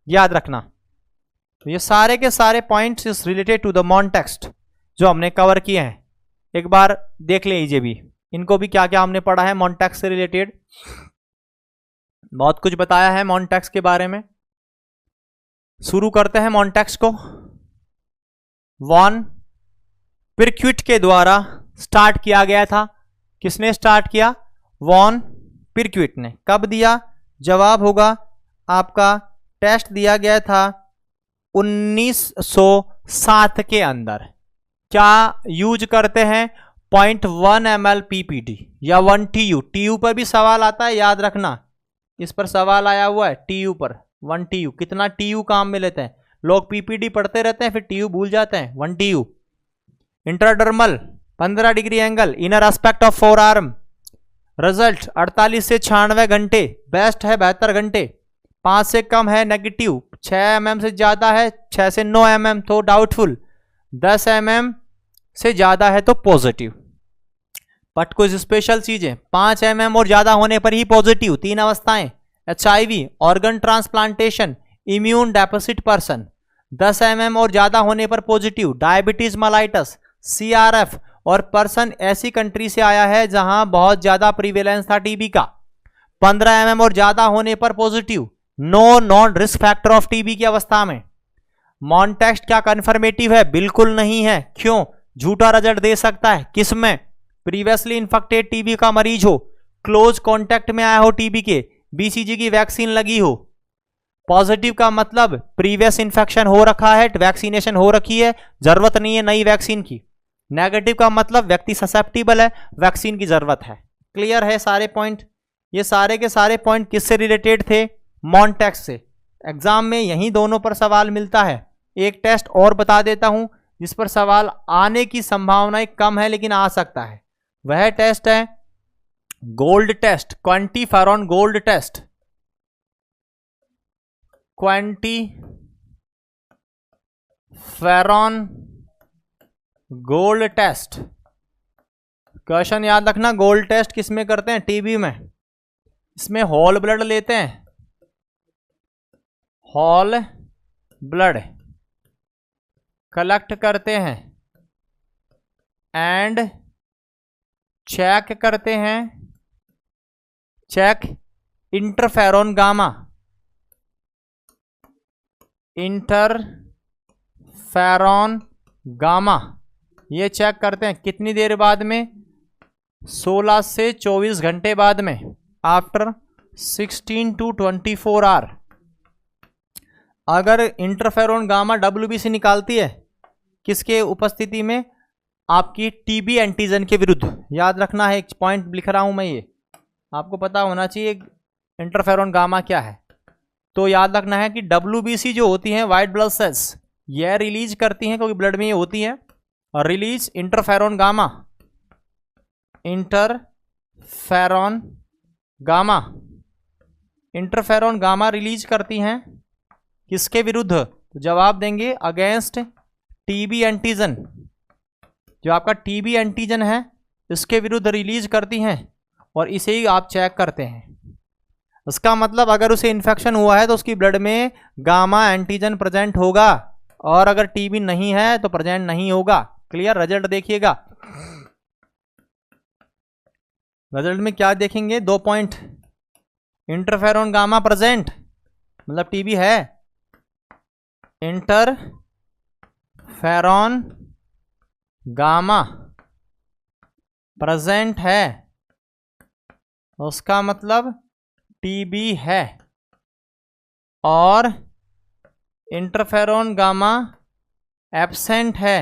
याद रखना। तो ये सारे के सारे points is related to the Mantoux जो हमने कवर किए हैं, एक बार देख लीजिए भी, इनको भी क्या क्या हमने पढ़ा है मॉन्टेक्स्ट से रिलेटेड। बहुत कुछ बताया है मॉन्टेक्स्ट के बारे में। शुरू करते हैं मॉन्टेक्स्ट को। वॉन पिरक्विट के द्वारा स्टार्ट किया गया था। किसने स्टार्ट किया? वॉन पिरक्विट ने। कब दिया? जवाब होगा आपका, टेस्ट दिया गया था 1907 के अंदर। क्या यूज करते हैं? 0.1 ml PPD या 1 TU। TU पर भी सवाल आता है, याद रखना, इस पर सवाल आया हुआ है TU पर। 1 TU, कितना TU काम में लेते हैं लोग, PPD पढ़ते रहते हैं फिर TU भूल जाते हैं। 1 TU। Intradermal 15 degree angle, inner aspect of four arm. Result 48 से 96 घंटे, बेस्ट है 72 घंटे। 5 से कम है नेगेटिव, 6 mm से ज्यादा है 6 से 9 mm तो डाउटफुल, 10 mm से ज्यादा है तो पॉजिटिव। बट कुछ स्पेशल चीजें, 5 mm और ज्यादा होने पर ही पॉजिटिव। 3 अवस्थाएं, HIV, organ transplantation, immune deficit person. 10 mm और ज्यादा होने पर पॉजिटिव, डायबिटीज मलाइटस, CRF, और पर्सन ऐसी कंट्री से आया है जहां बहुत ज्यादा प्रीवेलेंस था टीबी का। 15 mm और ज्यादा होने पर positive, no non risk factor of TB की अवस्था में। मॉन्टेक्स्ट क्या कन्फर्मेटिव है? बिल्कुल नहीं है। क्यों? झूठा रिजल्ट दे सकता है। किसमें? प्रीवियसली इन्फेक्टेड टीबी का मरीज हो, क्लोज कॉन्टेक्ट में आया हो टीबी के, बीसीजी की वैक्सीन लगी हो। पॉजिटिव का मतलब प्रीवियस इन्फेक्शन हो रखा है, वैक्सीनेशन हो रखी है, जरूरत नहीं है नई वैक्सीन की। नेगेटिव का मतलब व्यक्ति ससेप्टिबल है, वैक्सीन की जरूरत है। क्लियर है सारे पॉइंट? ये सारे के सारे पॉइंट किससे रिलेटेड थे? मॉन्टेक्स्ट से। एग्जाम में यही दोनों पर सवाल मिलता है। एक टेस्ट और बता देता हूं जिस पर सवाल आने की संभावनाएं कम है लेकिन आ सकता है, वह टेस्ट है gold test, quantiferon gold test. Quantiferon gold test. Question याद रखना, गोल्ड टेस्ट किसमें करते हैं? टीबी में। इसमें होल ब्लड लेते हैं, होल ब्लड कलेक्ट करते हैं एंड चेक करते हैं, check interferon gamma, interferon gamma, ये चेक करते हैं कितनी देर बाद में, 16 से 24 घंटे बाद में, आफ्टर 16 to 24 आवर। अगर इंटरफेरॉन गामा WBC निकालती है किसके उपस्थिति में, आपकी टीबी एंटीजन के विरुद्ध। याद रखना है, एक पॉइंट लिख रहा हूं मैं, ये आपको पता होना चाहिए इंटरफेरॉन गामा क्या है। तो याद रखना है कि WBC जो होती है वाइट ब्लड सेल्स, यह रिलीज करती हैं क्योंकि ब्लड में ये होती है, और release interferon gamma, interferon gamma, interferon gamma release करती हैं किसके विरुद्ध, तो जवाब देंगे अगेंस्ट टीबी एंटीजन। जो आपका टीबी एंटीजन है इसके विरुद्ध रिलीज करती हैं, और इसे ही आप चेक करते हैं। इसका मतलब अगर उसे इन्फेक्शन हुआ है तो उसकी ब्लड में गामा एंटीजन प्रेजेंट होगा, और अगर टीबी नहीं है तो प्रेजेंट नहीं होगा। क्लियर? रिजल्ट देखिएगा, रिजल्ट में क्या देखेंगे, 2 पॉइंट, इंटरफेरॉन गामा प्रेजेंट मतलब टीबी है, इंटरफेरॉन गामा प्रेजेंट है, उसका मतलब टीबी है, और इंटरफेरॉन गामा एब्सेंट है,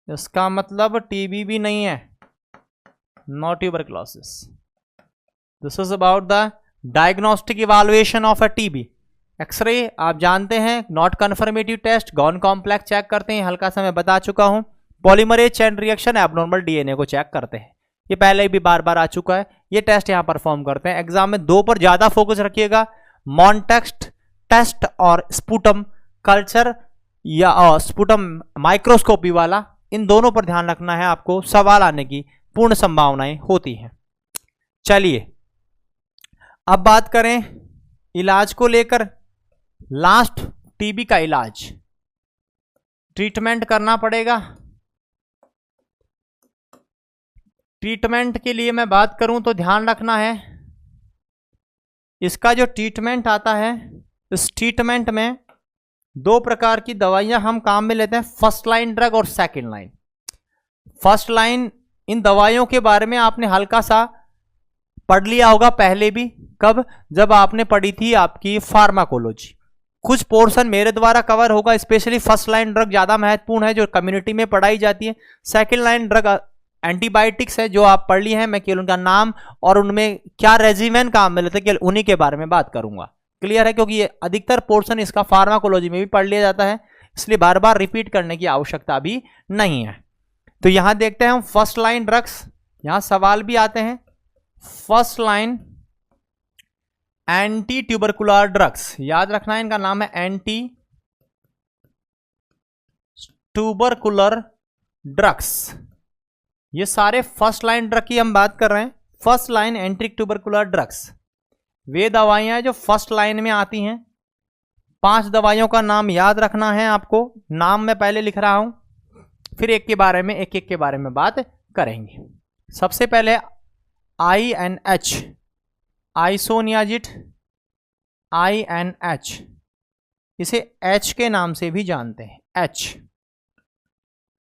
इसका मतलब टीबी भी नहीं है, no tuberculosis. This is about the diagnostic evaluation of a TB. X ray आप जानते हैं, not confirmative test, Ghon complex check करते हैं, हल्का सा मैं बता चुका हूं। Polymerase chain reaction, abnormal DNA को चेक करते हैं, ये पहले भी बार बार आ चुका है। ये टेस्ट यहां परफॉर्म करते हैं। एग्जाम में 2 पर ज्यादा फोकस रखिएगा, मॉन्टेक्स्ट टेस्ट और स्पुटम कल्चर या स्पुटम माइक्रोस्कोपी वाला, इन दोनों पर ध्यान रखना है आपको, सवाल आने की पूर्ण संभावनाएं होती हैं। चलिए अब बात करें इलाज को लेकर। लास्ट, टीबी का इलाज, ट्रीटमेंट करना पड़ेगा। ट्रीटमेंट के लिए मैं बात करूं तो ध्यान रखना है, इसका जो ट्रीटमेंट आता है, इस ट्रीटमेंट में 2 प्रकार की दवाइयां हम काम में लेते हैं, फर्स्ट लाइन ड्रग और सेकंड लाइन। फर्स्ट लाइन, इन दवाइयों के बारे में आपने हल्का सा पढ़ लिया होगा पहले भी। कब? जब आपने पढ़ी थी आपकी फार्माकोलॉजी। कुछ पोर्शन मेरे द्वारा कवर होगा, स्पेशली फर्स्ट लाइन ड्रग ज्यादा महत्वपूर्ण है जो कम्युनिटी में पढ़ाई जाती है। सेकंड लाइन ड्रग एंटीबायोटिक्स है जो आप पढ़ ली हैं, मैं केवल उनका नाम और उनमें क्या रेजिमेन काम में लेते हैं केवल उन्हीं के बारे में बात करूंगा। क्लियर है? क्योंकि ये अधिकतर पोर्शन इसका फार्माकोलॉजी में भी पढ़ लिया जाता है, इसलिए बार बार रिपीट करने की आवश्यकता भी नहीं है। तो यहां देखते हैं हम फर्स्ट लाइन ड्रग्स, यहां सवाल भी आते हैं। First line anti tubercular drugs, याद रखना है इनका नाम है एंटी ट्यूबरकुलर ड्रग्स। ये सारे फर्स्ट लाइन ड्रग की हम बात कर रहे हैं। First line anti tubercular drugs वे दवाइयां जो फर्स्ट लाइन में आती हैं। 5 दवाइयों का नाम याद रखना है आपको, नाम मैं पहले लिख रहा हूं, फिर एक एक के बारे में बात करेंगे। सबसे पहले INH, आइसोनियाजिड, INH, इसे H के नाम से भी जानते हैं,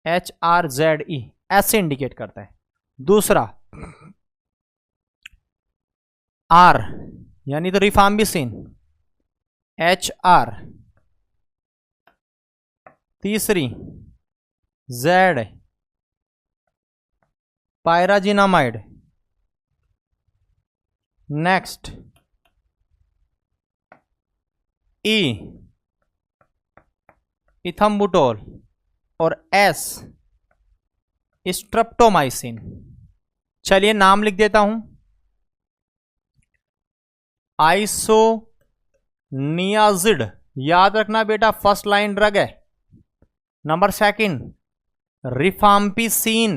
HRZE, एच से इंडिकेट करता है। दूसरा R यानी तो रिफाम्बिसिन, HR। तीसरी Z, पायराजिनामाइड। नेक्स्ट E, इथम्बुटोल, और S, स्ट्रेप्टोमाइसिन। चलिए नाम लिख देता हूं, आइसोनियाजिड, याद रखना बेटा फर्स्ट लाइन ड्रग है। Number second rifampicin,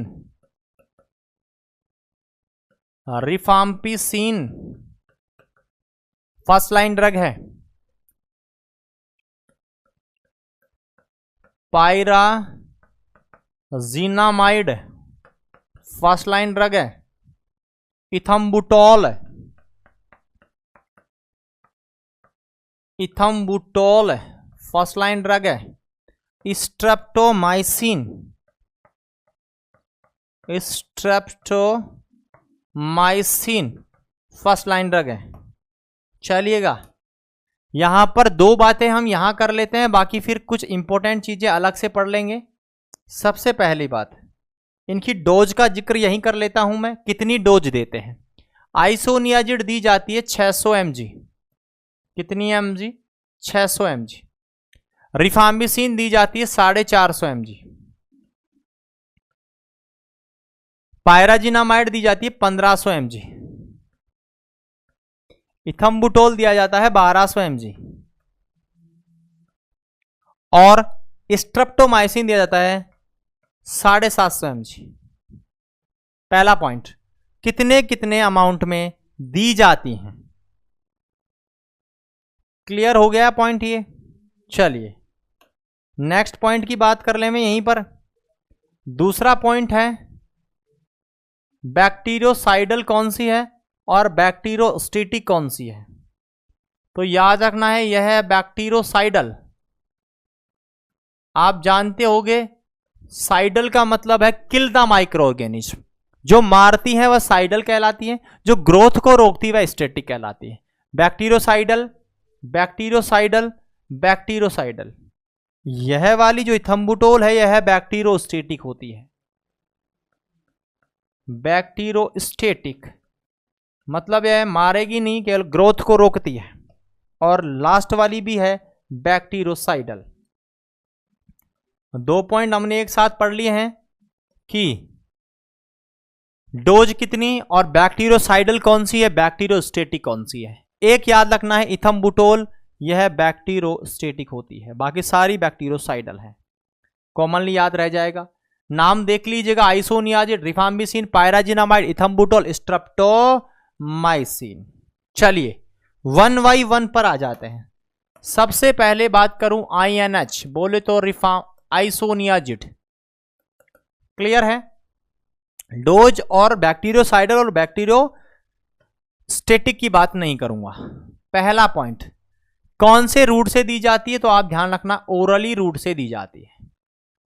rifampicin first line drug है। पायराजिनामाइड फर्स्ट लाइन ड्रग है। इथम्बुटोल, इथम्बुटोल फर्स्ट लाइन ड्रग है। Streptomycin, streptomycin first line drug है। चलिएगा, यहां पर दो बातें हम यहां कर लेते हैं, बाकी फिर कुछ इंपॉर्टेंट चीजें अलग से पढ़ लेंगे। सबसे पहली बात, इनकी डोज का जिक्र यहीं कर लेता हूं मैं, कितनी डोज देते हैं। आइसोनियाजिड दी जाती है 600 mg, कितनी mg? 600 mg। रिफाम्बिसिन दी जाती है 450 mg। पायराजिनामाइड दी जाती है 1500 mg। इथम्बुटोल दिया जाता है 1200 mg और स्ट्रेप्टोमाइसिन दिया जाता है 750 mg। पहला पॉइंट, कितने कितने अमाउंट में दी जाती हैं। क्लियर हो गया पॉइंट ये। चलिए नेक्स्ट पॉइंट की बात कर ले मैं यहीं पर। दूसरा पॉइंट है बैक्टीरियोसाइडल कौन सी है और बैक्टीरियोस्टेटिक कौन सी है। तो याद रखना है यह है बैक्टीरियोसाइडल। आप जानते होंगे साइडल का मतलब है किल द माइक्रो ऑर्गेनिज्म, जो मारती है वह साइडल कहलाती है, जो ग्रोथ को रोकती है वह स्टेटिक कहलाती है। Bacteriocidal, bacteriocidal, bacteriocidal. यह वाली जो इथम्बुटोल है यह बैक्टीरियोस्टेटिक होती है। बैक्टीरियोस्टेटिक मतलब यह मारेगी नहीं, केवल ग्रोथ को रोकती है। और लास्ट वाली भी है बैक्टीरियोसाइडल। दो पॉइंट हमने एक साथ पढ़ लिए हैं कि डोज कितनी और बैक्टीरियोसाइडल कौन सी है, बैक्टीरियोस्टेटिक कौन सी है। एक याद रखना है इथम्बुटोल यह बैक्टीरियोस्टेटिक होती है, बाकी सारी बैक्टीरियोसाइडल है। कॉमनली याद रह जाएगा। नाम देख लीजिएगा, आइसोनियाजिड, रिफाम्बिसिन, पायराजिनामाइड, इथम्बुटोल, स्ट्रेप्टोमाइसिन। चलिए 1 by 1 पर आ जाते हैं। सबसे पहले बात करूं INH, बोले तो आइसोनियाजिड। क्लियर है। डोज और बैक्टीरियोसाइडल और बैक्टीरियोस्टेटिक की बात नहीं करूंगा। पहला पॉइंट, कौन से रूट से दी जाती है, तो आप ध्यान रखना ओरली रूट से दी जाती है।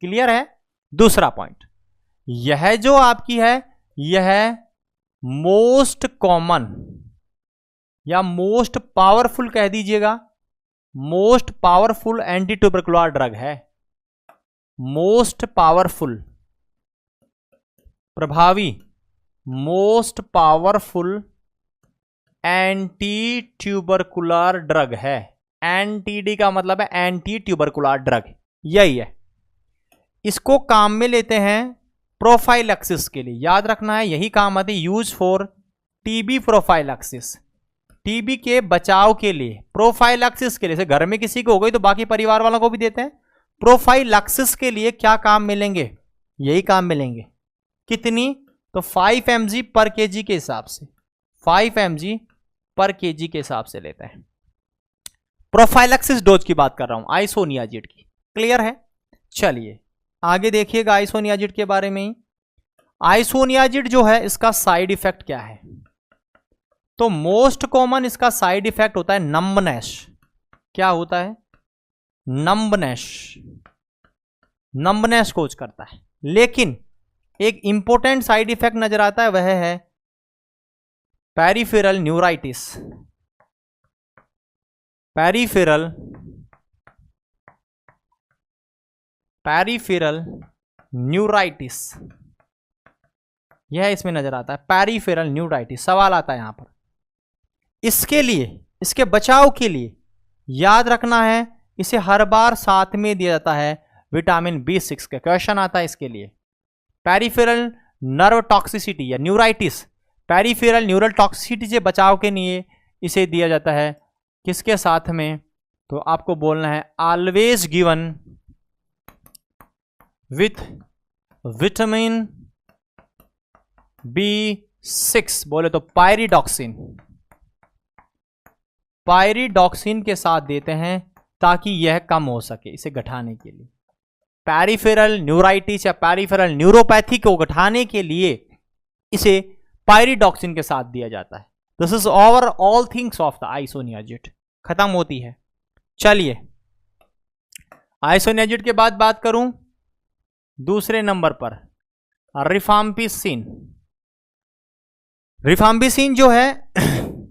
क्लियर है। दूसरा पॉइंट, यह जो आपकी है यह मोस्ट कॉमन या मोस्ट पावरफुल कह दीजिएगा, most powerful anti tubercular drug है। मोस्ट पावरफुल, प्रभावी, most powerful anti tubercular drug है। एनटीडी का मतलब है एंटी ट्यूबरकुलर ड्रग, यही है। इसको काम में लेते हैं प्रोफाइलैक्सिस के लिए। याद रखना है यही काम आती है, use for TB prophylaxis, TB के बचाव के लिए, प्रोफाइलैक्सिस के लिए। जैसे घर में किसी को हो गई तो बाकी परिवार वालों को भी देते हैं। प्रोफाइलैक्सिस के लिए क्या काम मिलेंगे, यही काम मिलेंगे। कितनी, तो 5 mg पर kg के हिसाब से, 5 mg पर kg के हिसाब से लेते हैं। प्रोफाइलैक्सिस डोज की बात कर रहा हूं, आइसोनियाजिड की। क्लियर है। चलिए आगे देखिएगा आइसोनियाजिड के बारे में ही। आइसोनियाजिड जो है इसका साइड इफेक्ट क्या है, तो मोस्ट कॉमन इसका साइड इफेक्ट होता है नंबनेस। क्या होता है, नंबनेस, नंबनेस कोज करता है। लेकिन एक इंपॉर्टेंट साइड इफेक्ट नजर आता है, वह है पेरिफेरल न्यूराइटिस। पेरिफेरल न्यूराइटिस, यह इसमें नजर आता है। पेरिफेरल न्यूराइटिस सवाल आता है यहां पर। इसके लिए, इसके बचाव के लिए याद रखना है, इसे हर बार साथ में दिया जाता है विटामिन B6 का। क्वेश्चन आता है इसके लिए। पेरिफेरल नर्व टॉक्सिसिटी या न्यूराइटिस, पेरिफेरल न्यूरल टॉक्सिसिटी से बचाव के लिए इसे दिया जाता है किसके साथ में, तो आपको बोलना है always given with vitamin B6, बोले तो पायरिडॉक्सिन। पायरिडॉक्सिन के साथ देते हैं ताकि यह कम हो सके, इसे घटाने के लिए। पेरिफेरल न्यूराइटिस या पेरिफेरल न्यूरोपैथी को घटाने के लिए इसे पायरिडॉक्सिन के साथ दिया जाता है। This is over all things of the isoniazid. खत्म होती है। चलिए आइसोनियाजिड के बाद बात करूं दूसरे नंबर पर रिफाम्पिसिन। रिफाम्पिसिन जो है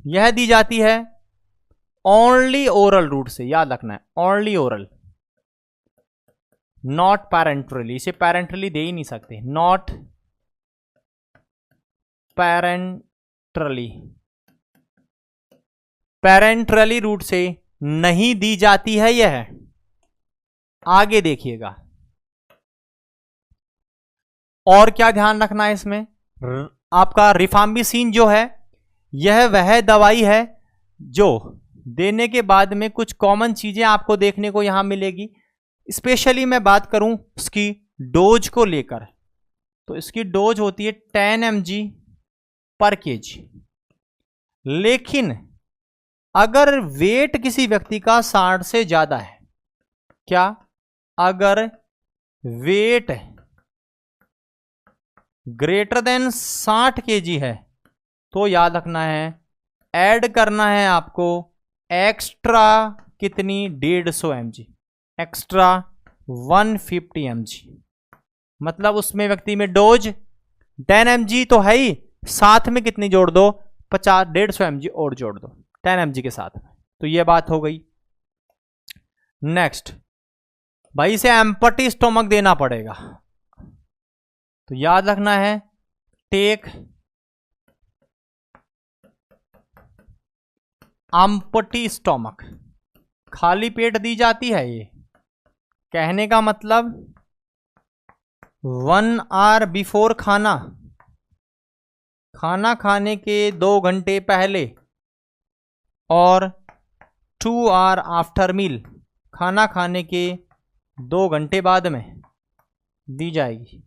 यह दी जाती है ओनली ओरल रूट से, याद रखना है ओनली ओरल, नॉट पैरेंट्रली। इसे पैरेंट्रली दे ही नहीं सकते, नॉट पैरेंट्रली, पैरेंट्रली रूट से नहीं दी जाती है यह। आगे देखिएगा और क्या ध्यान रखना है इसमें, आपका रिफाम्पिसिन जो है यह वह दवाई है जो देने के बाद में कुछ कॉमन चीजें आपको देखने को यहां मिलेगी। स्पेशली मैं बात करूं इसकी डोज को लेकर, तो इसकी डोज होती है 10 mg पर केजी। लेकिन अगर वेट किसी व्यक्ति का 60 से ज्यादा है, क्या अगर वेट ग्रेटर देन 60 kg है, तो याद रखना है ऐड करना है आपको एक्स्ट्रा कितनी 150 mg, एक्स्ट्रा 150 mg। मतलब उसमें व्यक्ति में डोज 10 mg तो है ही, साथ में कितनी जोड़ दो 150 mg और जोड़ दो 10 mg के साथ में। तो ये बात हो गई। नेक्स्ट भाई इसे एम्पटी स्टोमक देना पड़ेगा, तो याद रखना है टेक एम्पटी स्टोमक। खाली पेट दी जाती है ये, कहने का मतलब 1 आवर बिफोर खाना, खाना खाने के 2 घंटे पहले, और 2 आवर आफ्टर मील, खाना खाने के 2 घंटे बाद में दी जाएगी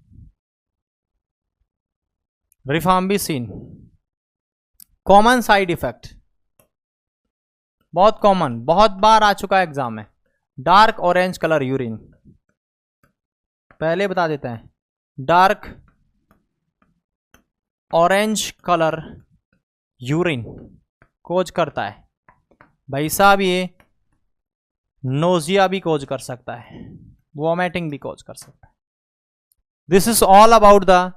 रिफाम्पिसिन। कॉमन साइड इफेक्ट, बहुत कॉमन, बहुत बार आ चुका है एग्जाम में, डार्क ऑरेंज कलर यूरिन। पहले बता देते हैं, डार्क ऑरेंज कलर यूरिन कोज करता है भाई साहब, ये नोजिया भी कोज कर सकता है, वॉमिटिंग भी कोज कर सकता है। This is all about the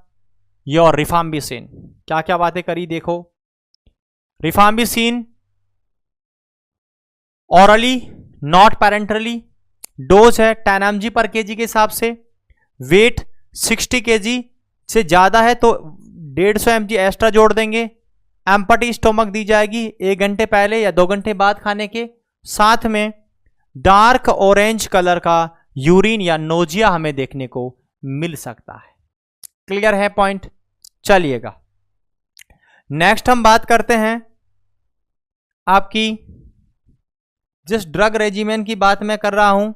your rifampicin. क्या क्या बातें करी देखो। रिफाम्पिसिन ऑरली नॉट पैरेंटरली, डोज है 10 mg पर केजी के हिसाब से, वेट 60 kg से ज्यादा है तो 150 mg एक्स्ट्रा जोड़ देंगे। एम्पटी स्टोमक दी जाएगी 1 घंटे पहले या 2 घंटे बाद खाने के। साथ में डार्क ऑरेंज कलर का यूरिन या नोजिया हमें देखने को मिल सकता है। क्लियर है पॉइंट। चलिएगा नेक्स्ट हम बात करते हैं आपकी जिस ड्रग रेजिमेन की बात मैं कर रहा हूं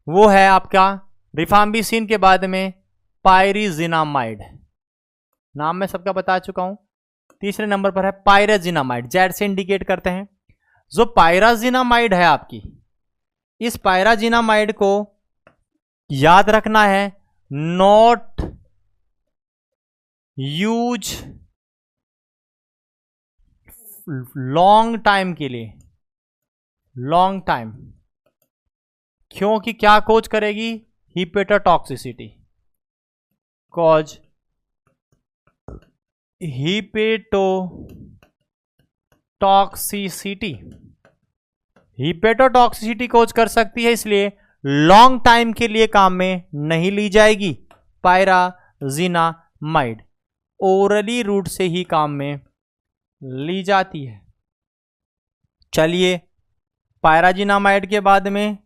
वो है आपका रिफाम्पिसिन के बाद में पायरिजिनामाइड। नाम मैं सबका बता चुका हूं। तीसरे नंबर पर है पायराजिनामाइड, जेड से इंडिकेट करते हैं। जो पायराजिनामाइड है आपकी, इस पायराजिनामाइड को याद रखना है नॉट यूज लॉन्ग टाइम के लिए, लॉन्ग टाइम, क्योंकि क्या कोज करेगी, हिपेटोटॉक्सिसिटी, कॉज हिपेटोटॉक्सिसिटी, हिपेटोटॉक्सिसिटी कोज कर सकती है, इसलिए लॉन्ग टाइम के लिए काम में नहीं ली जाएगी पायराजिनामाइड, ओरली रूट से ही काम में ली जाती है। चलिए पायराजिनामाइड के बाद में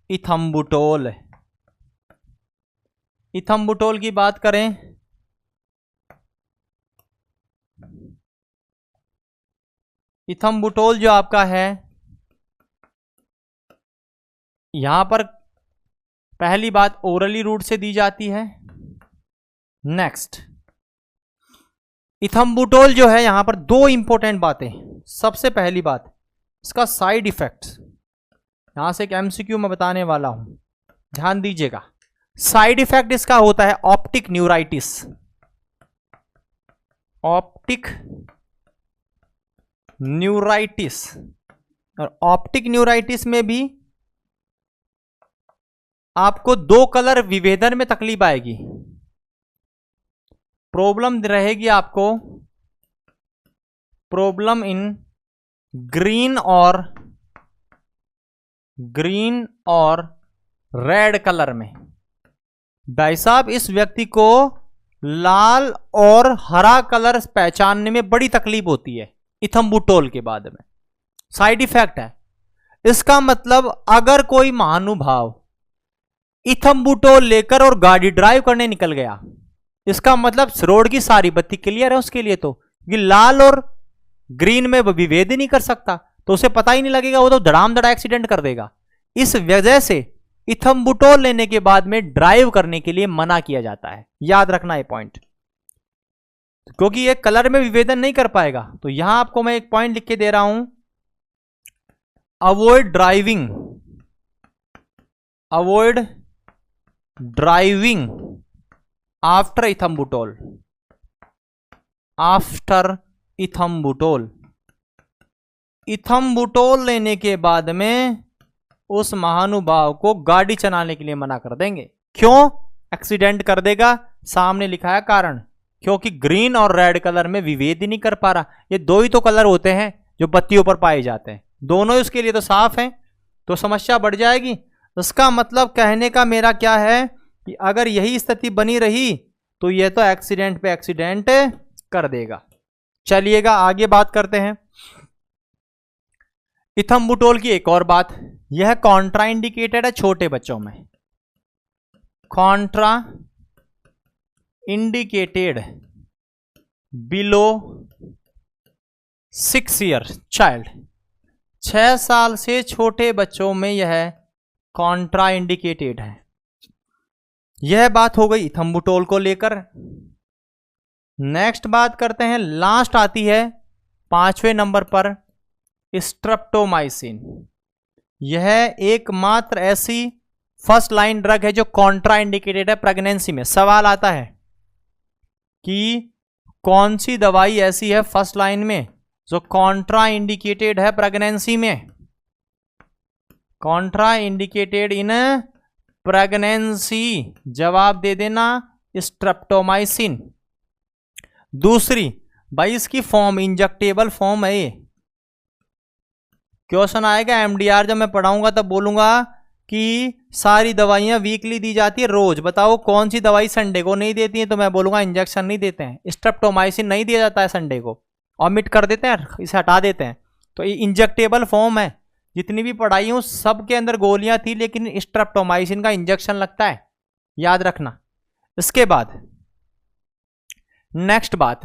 इथम्बुटोल, इथम्बुटोल की बात करें, इथम्बुटोल जो आपका है यहां पर पहली बात ओरली रूट से दी जाती है। नेक्स्ट इथम्बुटोल जो है यहां पर 2 इंपॉर्टेंट बातें। सबसे पहली बात इसका साइड इफेक्ट्स, यहां से एक एमसीक्यू मैं बताने वाला हूं, ध्यान दीजिएगा। साइड इफेक्ट इसका होता है ऑप्टिक न्यूराइटिस, ऑप्टिक न्यूराइटिस। और ऑप्टिक न्यूराइटिस में भी आपको दो कलर विभेदन में तकलीफ आएगी। प्रॉब्लम रहेगी आपको प्रॉब्लम इन ग्रीन और रेड कलर में। भाई साहब इस व्यक्ति को लाल और हरा कलर पहचानने में बड़ी तकलीफ होती है इथम्बुटोल के बाद में। साइड इफेक्ट है इसका। मतलब अगर कोई महानुभाव इथम्बुटोल लेकर और गाड़ी ड्राइव करने निकल गया, इसका मतलब रोड की सारी बत्ती क्लियर है उसके लिए, तो ये लाल और ग्रीन में विभेद ही नहीं कर सकता, तो उसे पता ही नहीं लगेगा, वो तो धड़ाम धड़ा एक्सीडेंट कर देगा। इस वजह से इथम्बुटोल लेने के बाद में ड्राइव करने के लिए मना किया जाता है। याद रखना ये पॉइंट, क्योंकि ये कलर में विभेदन नहीं कर पाएगा। तो यहां आपको मैं एक पॉइंट लिख के दे रहा हूं, अवॉइड ड्राइविंग आफ्टर इथम्बुटोल। इथम्बुटोल लेने के बाद में उस महानुभाव को गाड़ी चलाने के लिए मना कर देंगे। क्यों? एक्सीडेंट कर देगा। सामने लिखा है कारण, क्योंकि ग्रीन और रेड कलर में विभेद ही नहीं कर पा रहा। ये दो ही तो कलर होते हैं जो बत्तियों पर पाए जाते हैं, दोनों ही उसके लिए तो साफ हैं, तो समस्या बढ़ जाएगी। इसका मतलब कहने का मेरा क्या है कि अगर यही स्थिति बनी रही तो यह तो एक्सीडेंट पे एक्सीडेंट कर देगा। चलिएगा आगे बात करते हैं इथम्बुटोल की। एक और बात, यह कॉन्ट्रा इंडिकेटेड है छोटे बच्चों में। Contra indicated below 6 year child. 6 साल से छोटे बच्चों में यह कॉन्ट्रा इंडिकेटेड है। यह बात हो गई इथम्बुटोल को लेकर। नेक्स्ट बात करते हैं, लास्ट आती है 5वें नंबर पर स्ट्रेप्टोमाइसिन। यह एकमात्र ऐसी फर्स्ट लाइन ड्रग है जो कॉन्ट्रा इंडिकेटेड है प्रेगनेंसी में। सवाल आता है कि कौन सी दवाई ऐसी है फर्स्ट लाइन में जो कॉन्ट्रा इंडिकेटेड है प्रेगनेंसी में। कॉन्ट्रा इंडिकेटेड इन प्रेगनेंसी, जवाब दे देना स्ट्रेप्टोमाइसिन। दूसरी, भाई इसकी फॉर्म इंजेक्टेबल फॉर्म है। ये क्वेश्चन आएगा एमडीआर, जब मैं पढ़ाऊंगा तब बोलूंगा कि सारी दवाइयां वीकली दी जाती है, रोज बताओ कौन सी दवाई संडे को नहीं देती है, तो मैं बोलूंगा इंजेक्शन नहीं देते हैं। स्ट्रेप्टोमाइसिन नहीं दिया जाता है संडे को, ऑमिट कर देते हैं, इसे हटा देते हैं। तो ये इंजेक्टेबल फॉर्म है। जितनी भी पढ़ाई हूं सब के अंदर गोलियां थी, लेकिन स्ट्रेप्टोमाइसिन का इंजेक्शन लगता है, याद रखना। इसके बाद नेक्स्ट बात,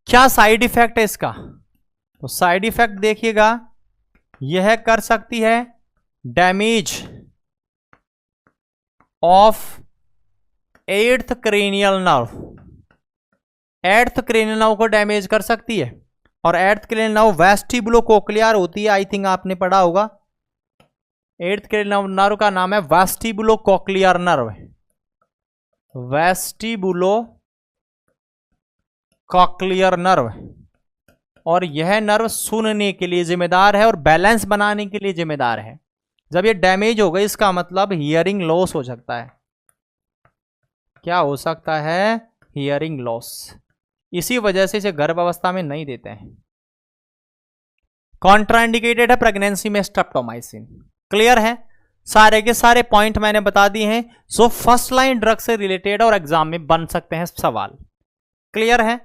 क्या साइड इफेक्ट है इसका? तो साइड इफेक्ट देखिएगा, यह कर सकती है damage of 8th cranial nerve. 8th cranial nerve को डैमेज कर सकती है। और 8th क्रेनियल नर्व वेस्टिबुलोकोक्लियर होती है, आई थिंक आपने पढ़ा होगा। 8th क्रेनियल नर्व का नाम है वेस्टिबुलोकोक्लियर नर्व। वेस्टिबुलोकोक्लियर नर्व, और यह नर्व सुनने के लिए जिम्मेदार है और बैलेंस बनाने के लिए जिम्मेदार है। जब ये डैमेज हो गई, इसका मतलब हियरिंग लॉस हो सकता है। क्या हो सकता है? Hearing loss. इसी वजह से इसे गर्भावस्था में नहीं देते हैं। कॉन्ट्राइंडिकेटेड है प्रेगनेंसी में स्ट्रेप्टोमाइसिन। क्लियर है? सारे के सारे पॉइंट मैंने बता दिए हैं जो फर्स्ट लाइन ड्रग से रिलेटेड और एग्जाम में बन सकते हैं सवाल। क्लियर है?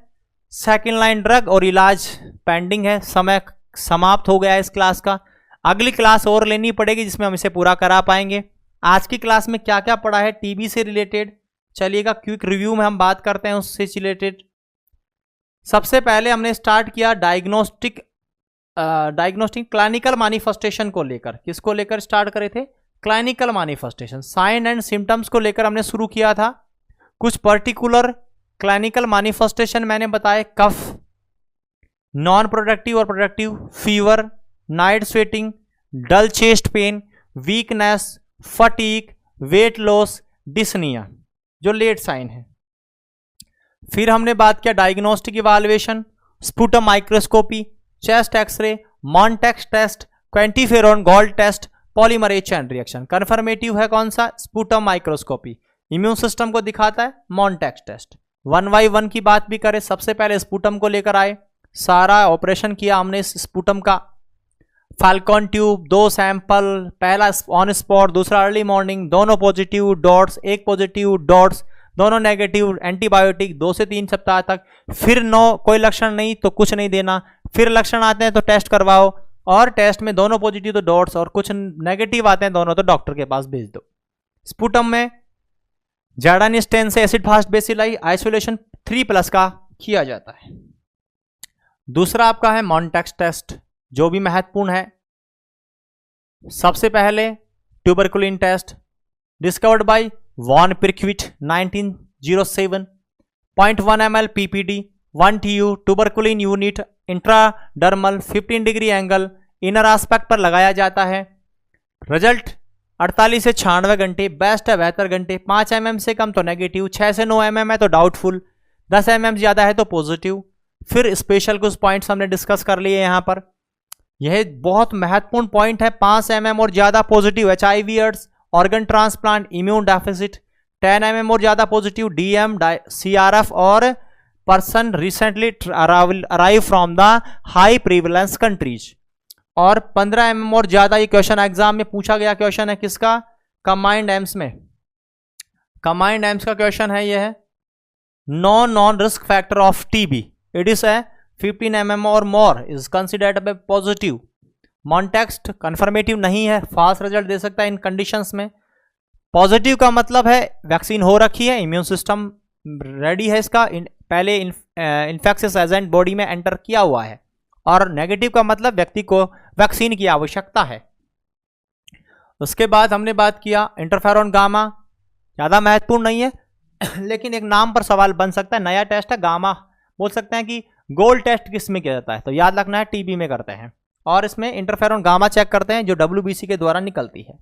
सेकंड लाइन ड्रग और इलाज पेंडिंग है। समय समाप्त हो गया है इस क्लास का। अगली क्लास और लेनी पड़ेगी जिसमें हम इसे पूरा करा पाएंगे। आज की क्लास में क्या क्या पढ़ा है टीबी से रिलेटेड, चलिएगा क्विक रिव्यू में हम बात करते हैं उससे रिलेटेड। सबसे पहले हमने स्टार्ट किया डायग्नोस्टिक क्लिनिकल मैनिफेस्टेशन को लेकर। किसको लेकर स्टार्ट करे थे? Clinical manifestation, sign and symptoms को लेकर हमने शुरू किया था। कुछ पर्टिकुलर क्लिनिकल मैनिफेस्टेशन मैंने बताए, कफ, नॉन प्रोडक्टिव और productive, fever, night sweating, dull chest pain, weakness, fatigue, weight loss, dyspnea, जो लेट साइन है। फिर हमने बात किया diagnostic evaluation, sputum microscopy, chest x ray, Mantoux test, quantiferon gold test, polymerase chain reaction. Confirmative है कौन सा? Sputum microscopy. इम्यून सिस्टम को दिखाता है मॉन्टेक्स टेस्ट। 1 by 1 की बात भी करें, सबसे पहले स्पुटम को लेकर आए, सारा ऑपरेशन किया हमने इस स्पुटम का। फाल्कन ट्यूब, 2 सैंपल, पहला ऑन स्पॉट, दूसरा अर्ली मॉर्निंग, दोनों पॉजिटिव डॉट्स, एक पॉजिटिव डॉट्स, दोनों नेगेटिव, एंटीबायोटिक 2 से 3 सप्ताह तक। फिर नो कोई लक्षण नहीं तो कुछ नहीं देना, फिर लक्षण आते हैं तो टेस्ट करवाओ, और टेस्ट में दोनों पॉजिटिव तो डॉट्स और कुछ नेगेटिव आते हैं दोनों तो डॉक्टर के पास भेज दो। स्पुटम में जार्डानिस्टेन से एसिड फास्ट बेसिलाई आइसोलेशन 3+ का किया जाता है। दूसरा आपका है मॉन्टेक्स टेस्ट, जो भी महत्वपूर्ण है। सबसे पहले tuberculin test, discovered by von Pirquet 1907, 0.1 ml PPD, 1 TU, tuberculin unit intradermal 15 degree angle inner aspect पर लगाया जाता है। रिजल्ट 48 से 96 घंटे, बेस्ट है 72 घंटे। 5 mm से कम तो नेगेटिव, 6 से 9 mm है तो डाउटफुल, 10 mm ज्यादा है तो पॉजिटिव। फिर स्पेशल कुछ पॉइंट्स हमने डिस्कस कर लिए यहाँ पर। यह बहुत महत्वपूर्ण पॉइंट है, 5 mm और ज्यादा positive HIV AIDS, organ transplant, immune deficit. 10 mm और ज्यादा पॉजिटिव DM, CRF और person recently arrive from the high prevalence countries. और 15 mm और ज्यादा, ये क्वेश्चन एग्जाम में पूछा गया क्वेश्चन है किसका? कंबाइंड एम्स में। कंबाइंड एम्स का क्वेश्चन है, यह है non risk factor of TB, it is 15 mm और more is considered positive. Mantoux confirmative नहीं है, फास्ट रिजल्ट दे सकता है इन कंडीशंस में। पॉजिटिव का मतलब है वैक्सीन हो रखी है, इम्यून सिस्टम रेडी है इसका, पहले इन्फेक्शियस एजेंट बॉडी में एंटर किया हुआ है। और नेगेटिव का मतलब व्यक्ति को वैक्सीन की आवश्यकता है। उसके बाद हमने बात किया इंटरफेरॉन गामा, ज़्यादा महत्वपूर्ण नहीं है लेकिन एक नाम पर सवाल बन सकता है, नया टेस्ट है गामा। बोल सकते हैं कि गोल्ड टेस्ट किस में किया जाता है, तो याद रखना है TB में करते हैं, और इसमें इंटरफेरॉन गामा चेक करते हैं जो WBC के द्वारा निकलती है।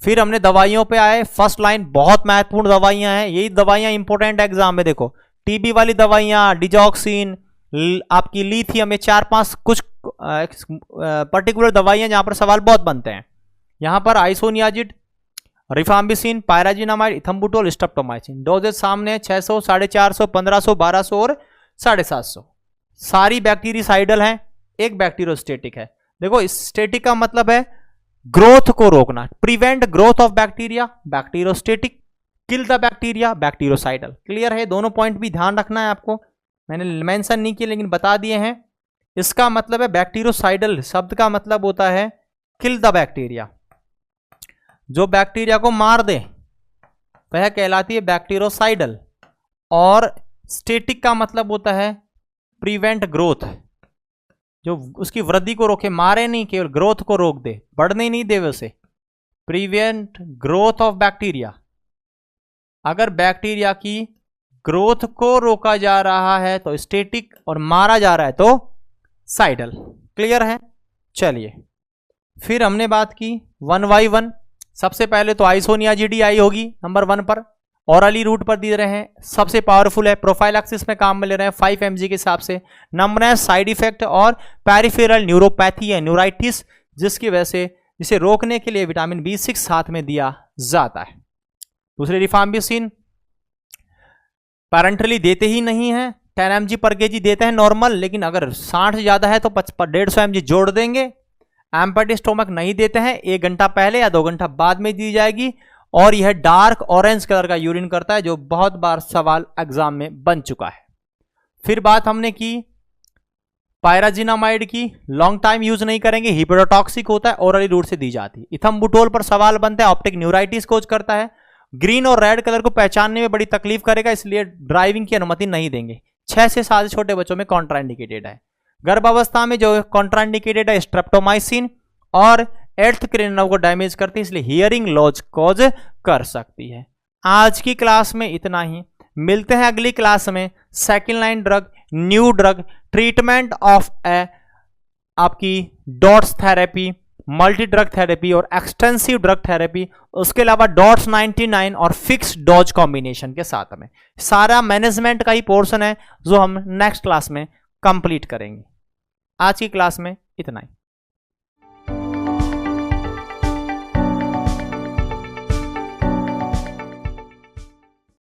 फिर हमने दवाइयों पे आए, फर्स्ट लाइन बहुत महत्वपूर्ण दवाइयां हैं, यही दवाइयां इंपॉर्टेंट एग्जाम में। देखो TB वाली दवाइयां, डिजॉक्सिन, आपकी लिथियम, में 4-5 कुछ पर्टिकुलर दवाइयां जहां पर सवाल बहुत बनते हैं। यहां पर आइसोनियाजिड, रिफाम्बिसिन, पायराजिनामाइड, इथम्बुटोल, स्ट्रेप्टोमाइसिन। डोजेज सामने है 600, 450, 1500, 1200 और 750। सारी बैक्टीरियासाइडल हैं, एक बैक्टीरियोस्टेटिक है। देखो स्टेटिक का मतलब है ग्रोथ को रोकना, prevent growth of bacteria, bacteriostatic, kill the bacteria, bacteriocidal. Clear है? दोनों पॉइंट भी ध्यान रखना है आपको, मैंने मेंशन नहीं किए लेकिन बता दिए हैं। इसका मतलब है बैक्टीरियोसाइडल शब्द का मतलब होता है किल द बैक्टीरिया, जो बैक्टीरिया को मार दे वह कहलाती है बैक्टीरियोसाइडल। और स्टेटिक का मतलब होता है प्रिवेंट ग्रोथ, जो उसकी वृद्धि को रोके, मारे नहीं, केवल ग्रोथ को रोक दे, बढ़ने नहीं दे वैसे। प्रिवेंट ग्रोथ ऑफ बैक्टीरिया, अगर बैक्टीरिया की ग्रोथ को रोका जा रहा है तो स्टेटिक, और मारा जा रहा है तो साइडल। क्लियर है? चलिए फिर हमने बात की 1 by 1। सबसे पहले तो आइसोनियाजिड आई होगी नंबर 1 पर, ऑरली रूट पर दे रहे हैं, सबसे पावरफुल है, प्रोफाइलैक्सिस में काम में ले रहे हैं 5 mg के हिसाब से। नंबर है साइड इफेक्ट और पेरिफेरल न्यूरोपैथी है, न्यूराइटिस, जिसकी वजह से जिसे रोकने के लिए विटामिन B6 साथ में दिया जाता है। दूसरे रिफाम्बिसिन पैरेंटली देते ही नहीं है, 10 mg पर kg देते हैं नॉर्मल, लेकिन अगर 60 से ज्यादा है तो 150 mg जोड़ देंगे। एम्पटी स्टोमक नहीं देते हैं, 1 घंटा पहले या 2 घंटा बाद में दी जाएगी। और यह डार्क ऑरेंज कलर का यूरिन करता है, जो बहुत बार सवाल एग्जाम में बन चुका है। फिर बात हमने की पायराजिनामाइड की, लॉन्ग टाइम यूज नहीं करेंगे, हिपेटोटॉक्सिक होता है, ओरली रूट से दी जाती है। इथम्बुटोल पर सवाल बनता है, ऑप्टिक न्यूराइटिस कोज करता है। ग्रीन और रेड कलर को पहचानने में बड़ी तकलीफ करेगा, इसलिए ड्राइविंग की अनुमति नहीं देंगे। 6 से 7 छोटे बच्चों में कॉन्ट्राइंडिकेटेड है। गर्भावस्था में जो कॉन्ट्राइंडिकेटेड है स्ट्रेप्टोमाइसिन, और 8th क्रेनियल नर्व को डैमेज करती है, इसलिए हियरिंग लॉस कॉज कर सकती है। आज की क्लास में इतना ही, मिलते हैं अगली क्लास में। Second line drug, new drug, treatment of आपकी DOTS therapy, multi drug therapy और एक्सटेंसिव ड्रग थेरेपी, उसके अलावा डॉट्स 99 और फिक्स डोज कॉम्बिनेशन के साथ में सारा मैनेजमेंट का ही पोर्शन है जो हम नेक्स्ट क्लास में कंप्लीट करेंगे। आज की क्लास में इतना ही।